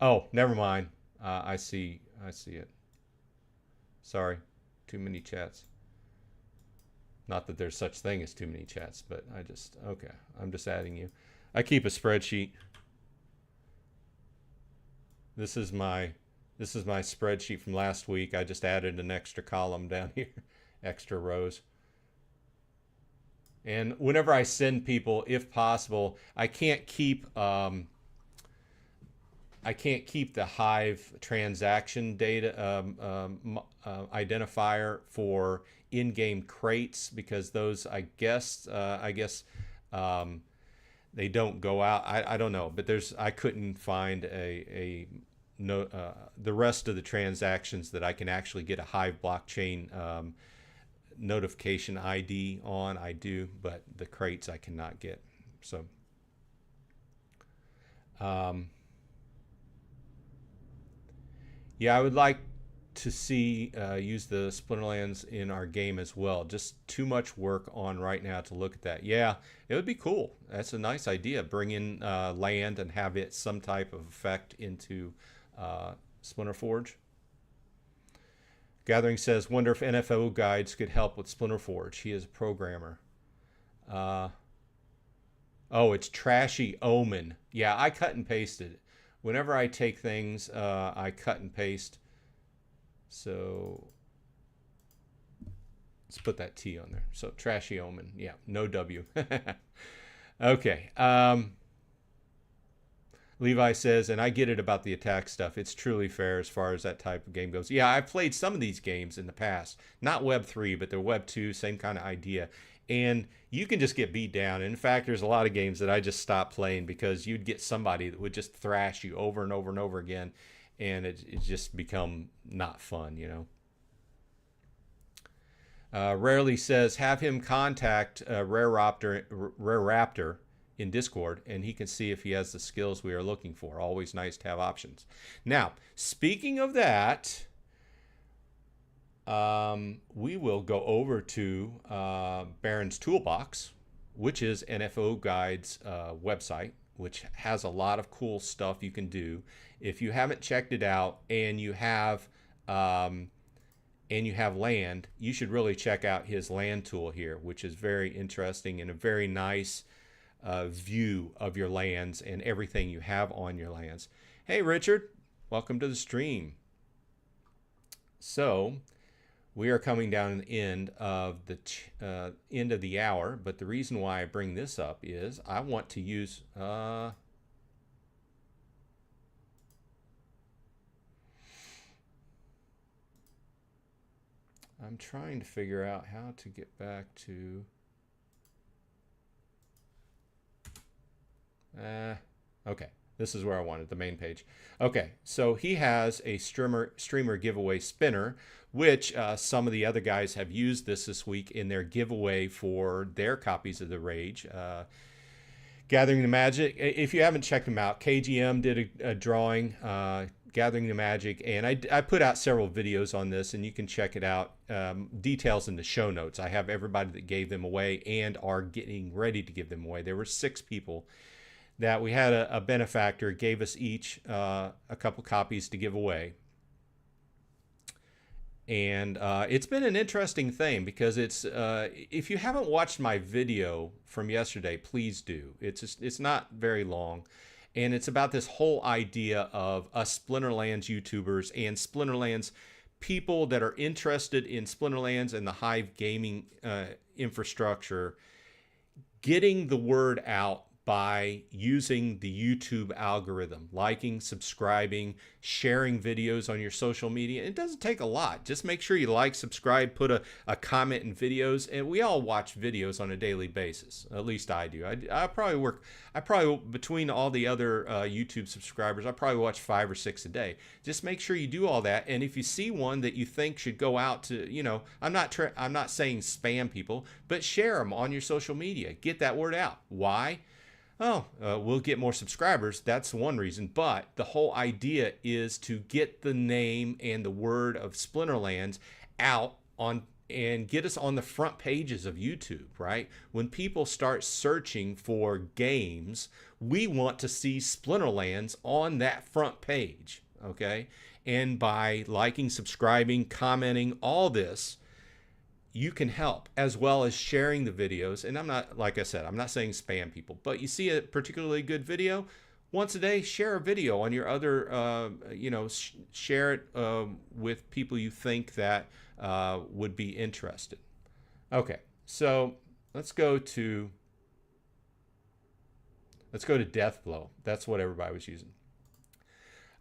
Oh, never mind. I see it. Sorry, too many chats. Not that there's such thing as too many chats, but okay, I'm just adding you. I keep a spreadsheet. This is my spreadsheet from last week. I just added an extra column down here, extra rows. And whenever I send people, if possible, I can't keep the Hive transaction data identifier for in-game crates, because those I guess they don't go out. I don't know, but I couldn't find the rest of the transactions that I can actually get a Hive blockchain notification ID on. I do, but the crates I cannot get. So yeah, I would like to see use the Splinterlands in our game as well. Just too much work on right now to look at that. Yeah, it would be cool. That's a nice idea. Bring in land and have it some type of effect into Splinter Forge. Gathering says, wonder if NFO guides could help with Splinter Forge. He is a programmer. Oh, it's Trashy Omen. Yeah, I cut and pasted. Whenever I take things, I cut and paste. So let's put that T on there. So Trashy Omen. Yeah, no W. Okay. Levi says, and I get it about the attack stuff. It's truly fair as far as that type of game goes. Yeah, I've played some of these games in the past. Not Web 3, but they're Web 2, same kind of idea. And you can just get beat down. In fact, there's a lot of games that I just stopped playing because you'd get somebody that would just thrash you over and over and over again. And it just become not fun, Rarely says have him contact Rare Raptor in Discord, and he can see if he has the skills we are looking for. Always nice to have options. Now, speaking of that, we will go over to Baron's Toolbox, which is NFO Guide's website, which has a lot of cool stuff you can do. If you haven't checked it out and you have land, you should really check out his land tool here, which is very interesting and a very nice view of your lands and everything you have on your lands. Hey, Richard, welcome to the stream. So we are coming down the end of the hour, but the reason why I bring this up is I want to use I'm trying to figure out how to get back to okay, this is where I wanted, the main page. Okay, so he has a streamer giveaway spinner, which some of the other guys have used this week in their giveaway for their copies of the Rage. Gathering the Magic, if you haven't checked them out, KGM did a drawing, Gathering the Magic, and I put out several videos on this, and you can check it out. Details in the show notes. I have everybody that gave them away and are getting ready to give them away. There were 6 people that we had a benefactor gave us each a couple copies to give away. And it's been an interesting thing because it's if you haven't watched my video from yesterday, please do. It's not very long, and it's about this whole idea of us Splinterlands YouTubers and Splinterlands people that are interested in Splinterlands and the Hive gaming infrastructure, getting the word out by using the YouTube algorithm, liking, subscribing, sharing videos on your social media. It doesn't take a lot. Just make sure you like, subscribe, put a comment in videos. And we all watch videos on a daily basis. At least I do. I probably between all the other YouTube subscribers, I probably watch 5 or 6 a day. Just make sure you do all that. And if you see one that you think should go out to, you know, I'm not saying spam people, but share them on your social media. Get that word out. Why? Oh, we'll get more subscribers. That's one reason. But the whole idea is to get the name and the word of Splinterlands out on and get us on the front pages of YouTube, right? When people start searching for games, we want to see Splinterlands on that front page, okay? And by liking, subscribing, commenting, all this, you can help, as well as sharing the videos. And I'm not, like I said, I'm not saying spam people, but you see a particularly good video, once a day, share a video on your other, share it with people you think that would be interested. Okay, so let's go to Deathblow. That's what everybody was using.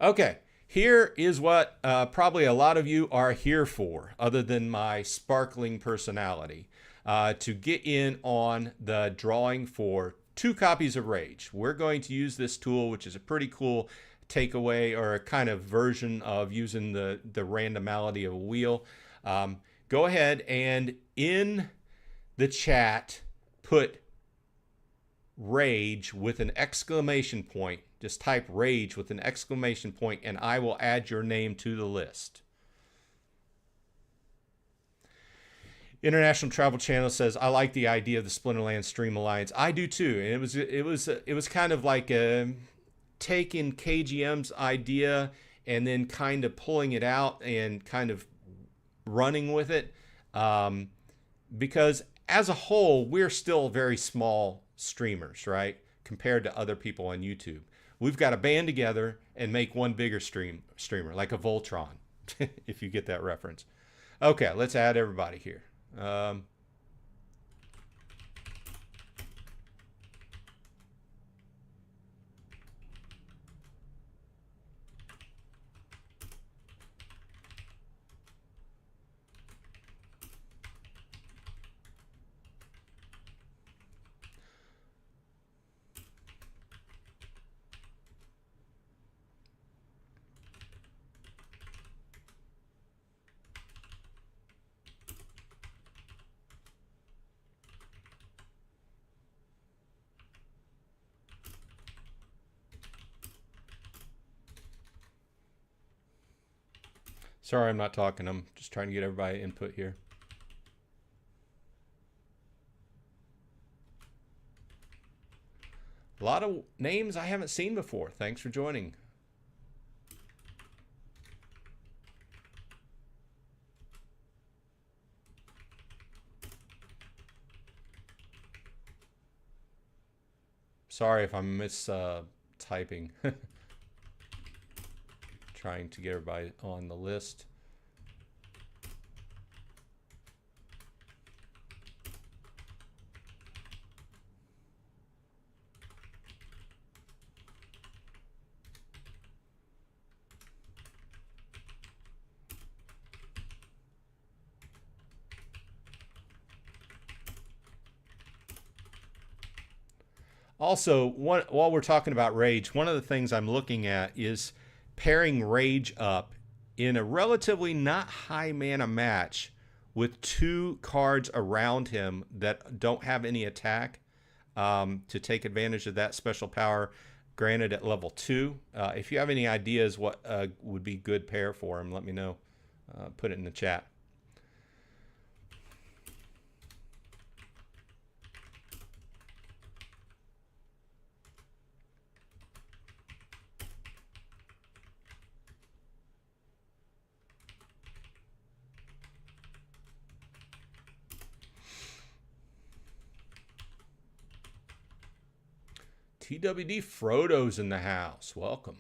Okay. Here is what probably a lot of you are here for, other than my sparkling personality, to get in on the drawing for 2 copies of Rage. We're going to use this tool, which is a pretty cool takeaway or a kind of version of using the randomality of a wheel. Go ahead and in the chat put Rage with an exclamation point. Just type Rage with an exclamation point, and I will add your name to the list. International Travel Channel says, I like the idea of the Splinterlands Stream Alliance. I do too. And it was kind of like taking KGM's idea and then kind of pulling it out and kind of running with it. Because as a whole, we're still very small streamers, right? Compared to other people on YouTube. We've got to band together and make one bigger streamer, like a Voltron, if you get that reference. Okay, let's add everybody here. Sorry, I'm not talking. I'm just trying to get everybody input here. A lot of names I haven't seen before. Thanks for joining. Sorry if I'm typing. Trying to get everybody on the list. Also, while we're talking about Rage, one of the things I'm looking at is pairing Rage up in a relatively not high mana match with 2 cards around him that don't have any attack, to take advantage of that special power granted at level 2. If you have any ideas what would be good pair for him, let me know. Put it in the chat. TWD Frodo's in the house. Welcome.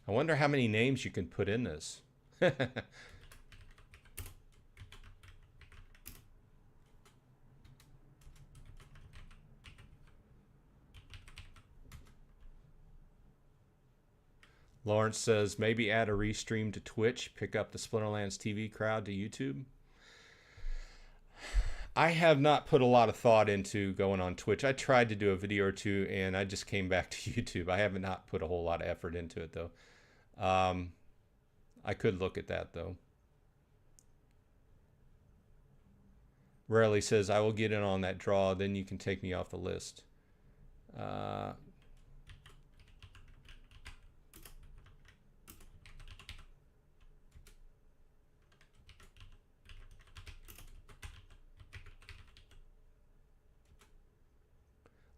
I wonder how many names you can put in this. Lawrence says, maybe add a restream to Twitch, pick up the Splinterlands TV crowd to YouTube. I have not put a lot of thought into going on Twitch. I tried to do a video or two, and I just came back to YouTube. I have not put a whole lot of effort into it, though. I could look at that, though. Rarely says, I will get in on that draw, then you can take me off the list.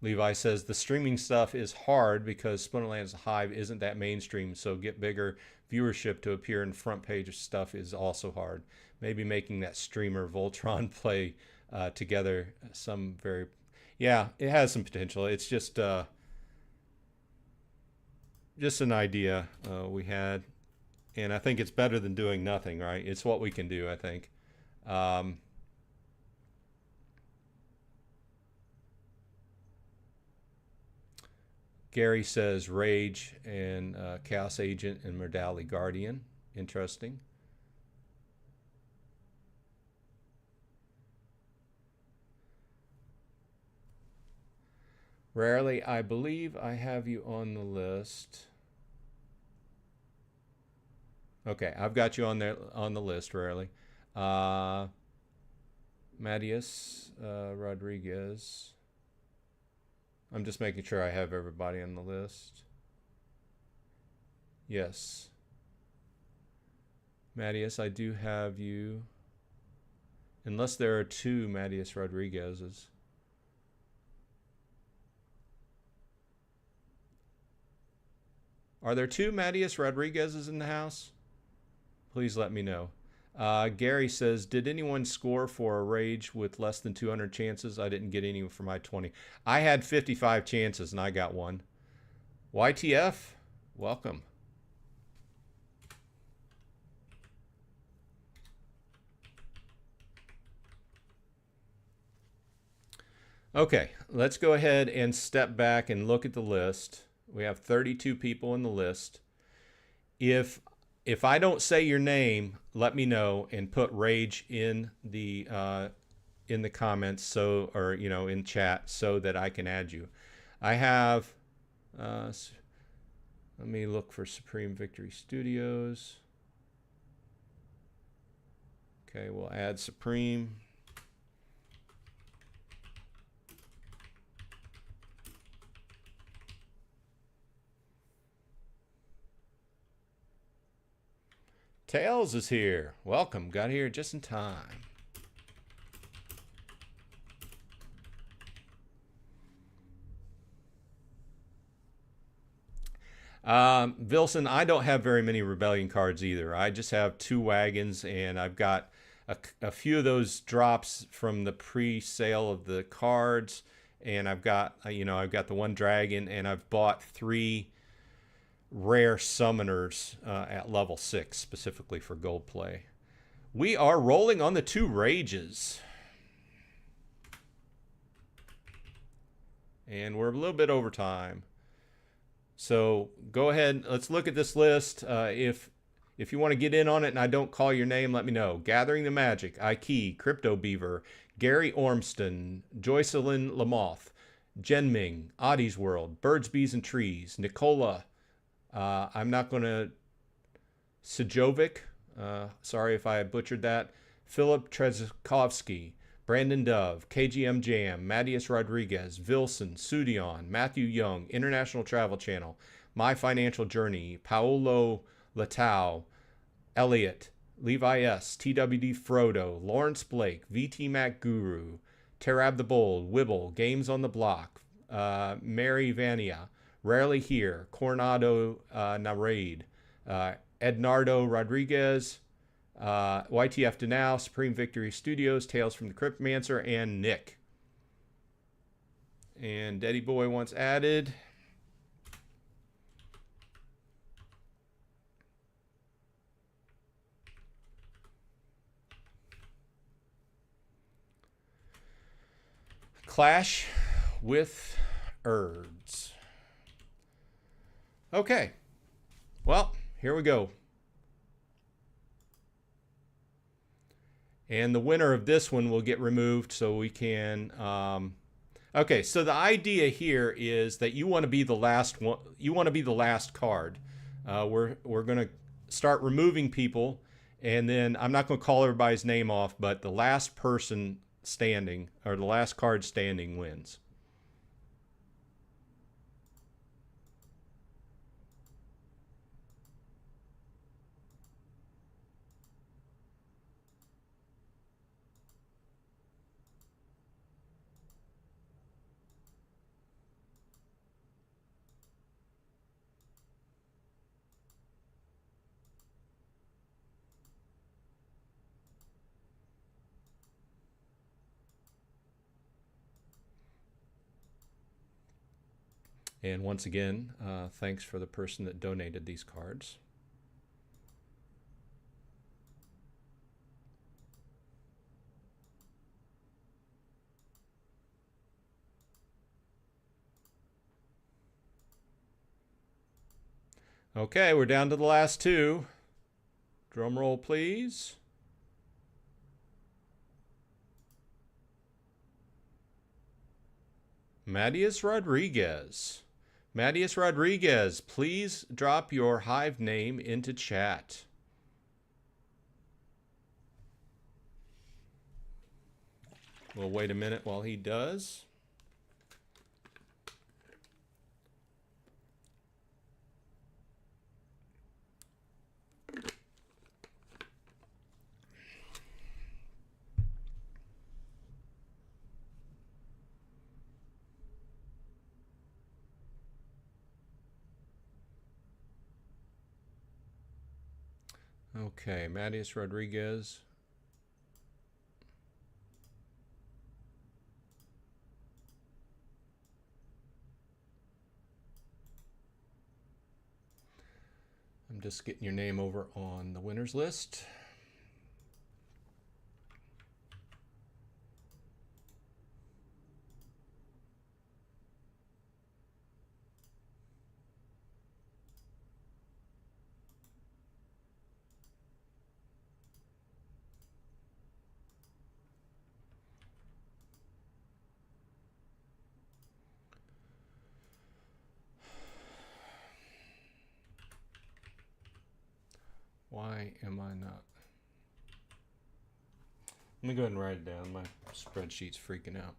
Levi says, the streaming stuff is hard because Splinterlands Hive isn't that mainstream, so get bigger viewership to appear in front page stuff is also hard. Maybe making that streamer Voltron play together some very... Yeah, it has some potential. It's just an idea we had, and I think it's better than doing nothing, right? It's what we can do, I think. Gary says Rage and Chaos Agent and Mordali Guardian. Interesting. Rarely, I believe I have you on the list. Okay, I've got you on there on the list, Rarely. Matias Rodriguez. I'm just making sure I have everybody on the list. Yes. Matias, I do have you. Unless there are 2 Matias Rodriguez's. Are there 2 Matias Rodriguez's in the house? Please let me know. Gary says, did anyone score for a Rage with less than 200 chances? I didn't get any for my 20. I had 55 chances and I got 1. YTF, welcome. Okay, let's go ahead and step back and look at the list. We have 32 people in the list. If I don't say your name, let me know and put Rage in the in the comments, so, or in chat, so that I can add you. I have let me look for Supreme Victory Studios. Okay, we'll add Supreme. Tails is here. Welcome. Got here just in time. Vilson, I don't have very many Rebellion cards either. I just have 2 wagons, and I've got a few of those drops from the pre-sale of the cards, and I've got I've got the 1 dragon, and I've bought 3 rare summoners at level 6 specifically for gold play. We are rolling on the 2 rages, and we're a little bit over time. So go ahead, let's look at this list. If you want to get in on it and I don't call your name, let me know. Gathering the Magic, Ikey, Crypto Beaver, Gary Ormston, Joycelyn Lamoth, Jenming, Oddie's World, Birds, Bees, and Trees, Nicola, I'm not going to, Sejovic, sorry if I butchered that, Philip Trzaskowski, Brandon Dove, KGM Jam, Mattias Rodriguez, Vilson, Sudion, Matthew Young, International Travel Channel, My Financial Journey, Paolo Latau, Elliot, Levi S., TWD Frodo, Lawrence Blake, VT Mac Guru, Terab the Bold, Wibble, Games on the Block, Mary Vania, Rarely Here, Coronado Narade, Ednardo Rodriguez, YTF Denal, Supreme Victory Studios, Tales from the Cryptmancer, and Nick. And Daddy Boy wants added. Clash with Urds. Okay. Well, here we go. And the winner of this one will get removed so we can... okay, so the idea here is that you want to be the last one. You want to be the last card. We're going to start removing people, and then I'm not going to call everybody's name off, but the last person standing, or the last card standing, wins. And once again, thanks for the person that donated these cards. Okay, we're down to the last 2. Drum roll, please. Mattias Rodriguez. Mattias Rodriguez, please drop your Hive name into chat. We'll wait a minute while he does. Okay, Mattias Rodriguez. I'm just getting your name over on the winners list. Why am I not? Let me go ahead and write it down. My spreadsheet's freaking out.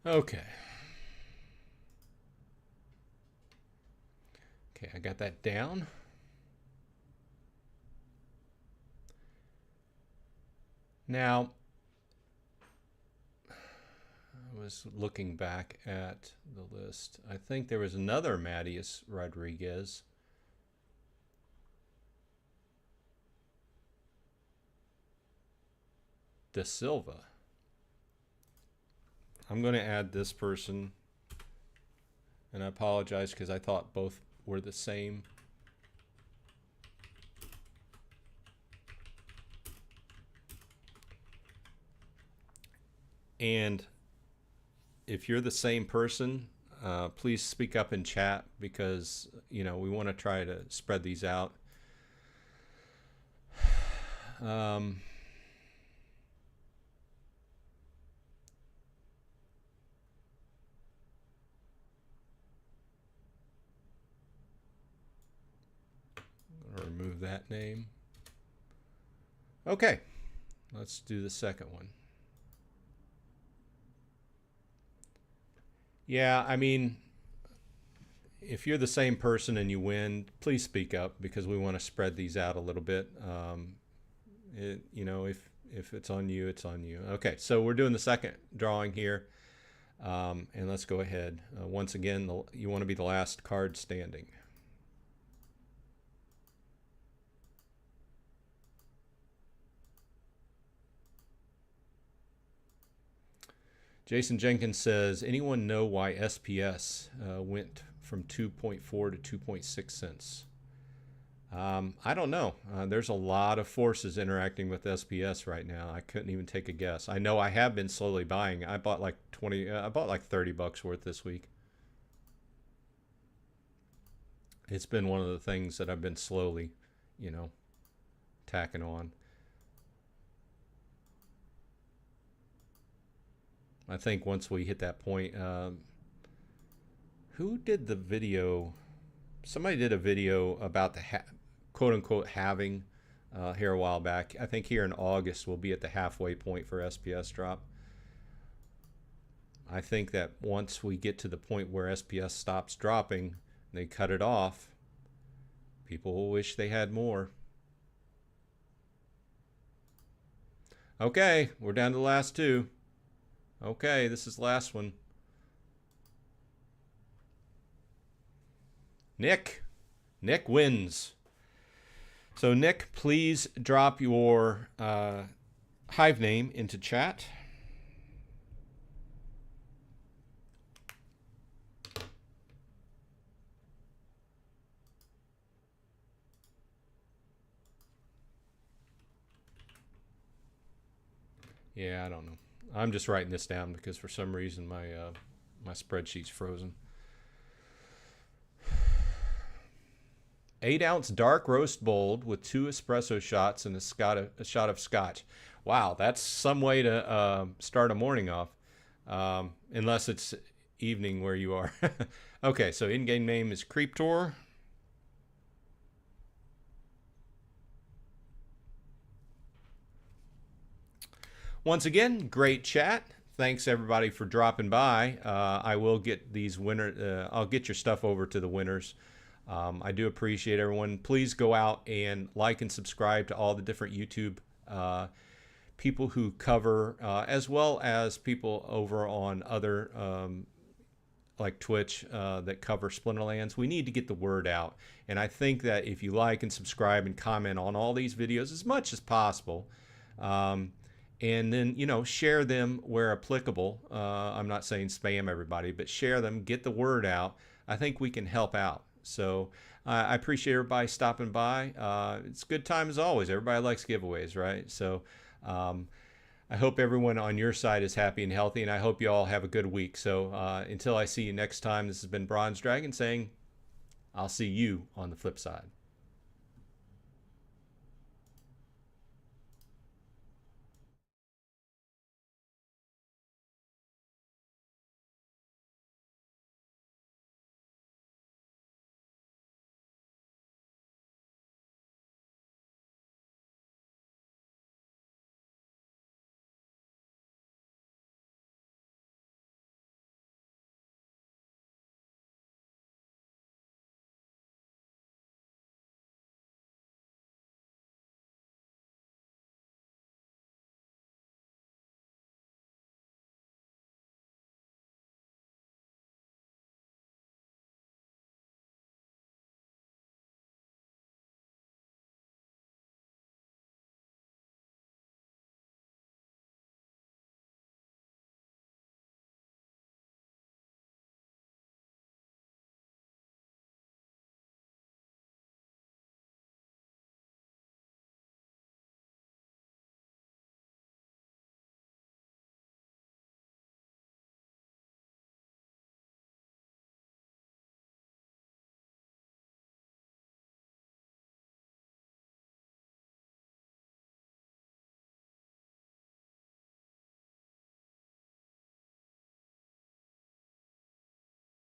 Okay. Okay, I got that down. Now, I was looking back at the list. I think there was another Matias Rodriguez. Da Silva. I'm going to add this person, and I apologize because I thought both were the same. And if you're the same person, please speak up in chat, because we want to try to spread these out. Remove that name. Okay, let's do the second one. Yeah, I mean, if you're the same person and you win, please speak up, because we want to spread these out a little bit. If it's on you, it's on you. Okay, so we're doing the second drawing here, and let's go ahead. Once again, you want to be the last card standing. Jason Jenkins says, anyone know why SPS went from 2.4 to 2.6 cents? I don't know. There's a lot of forces interacting with SPS right now. I couldn't even take a guess. I know I have been slowly buying. I bought like 20. I bought like $30 worth this week. It's been one of the things that I've been slowly, tacking on. I think once we hit that point, who did the video? Somebody did a video about the quote-unquote halving here a while back. I think here in August we'll be at the halfway point for SPS drop. I think that once we get to the point where SPS stops dropping, they cut it off, people will wish they had more. Okay, we're down to the last two. Okay, this is the last one. Nick wins. So Nick, please drop your Hive name into chat. Yeah, I don't know. I'm just writing this down because for some reason my my spreadsheet's frozen. 8-ounce dark roast bold with 2 espresso shots and a shot of scotch. Wow, that's some way to start a morning off, unless it's evening where you are. Okay, so in-game name is Creeptor. Once again, great chat. Thanks everybody for dropping by. I will get these I'll get your stuff over to the winners. I do appreciate everyone. Please go out and like and subscribe to all the different YouTube people who cover, as well as people over on other like Twitch that cover Splinterlands. We need to get the word out. And I think that if you like and subscribe and comment on all these videos as much as possible, and then, share them where applicable. I'm not saying spam everybody, but share them, get the word out. I think we can help out. So I appreciate everybody stopping by. It's a good time as always. Everybody likes giveaways, right? So I I hope everyone on your side is happy and healthy, and I hope you all have a good week. So until I see you next time, this has been Bronze Dragon saying, I'll see you on the flip side.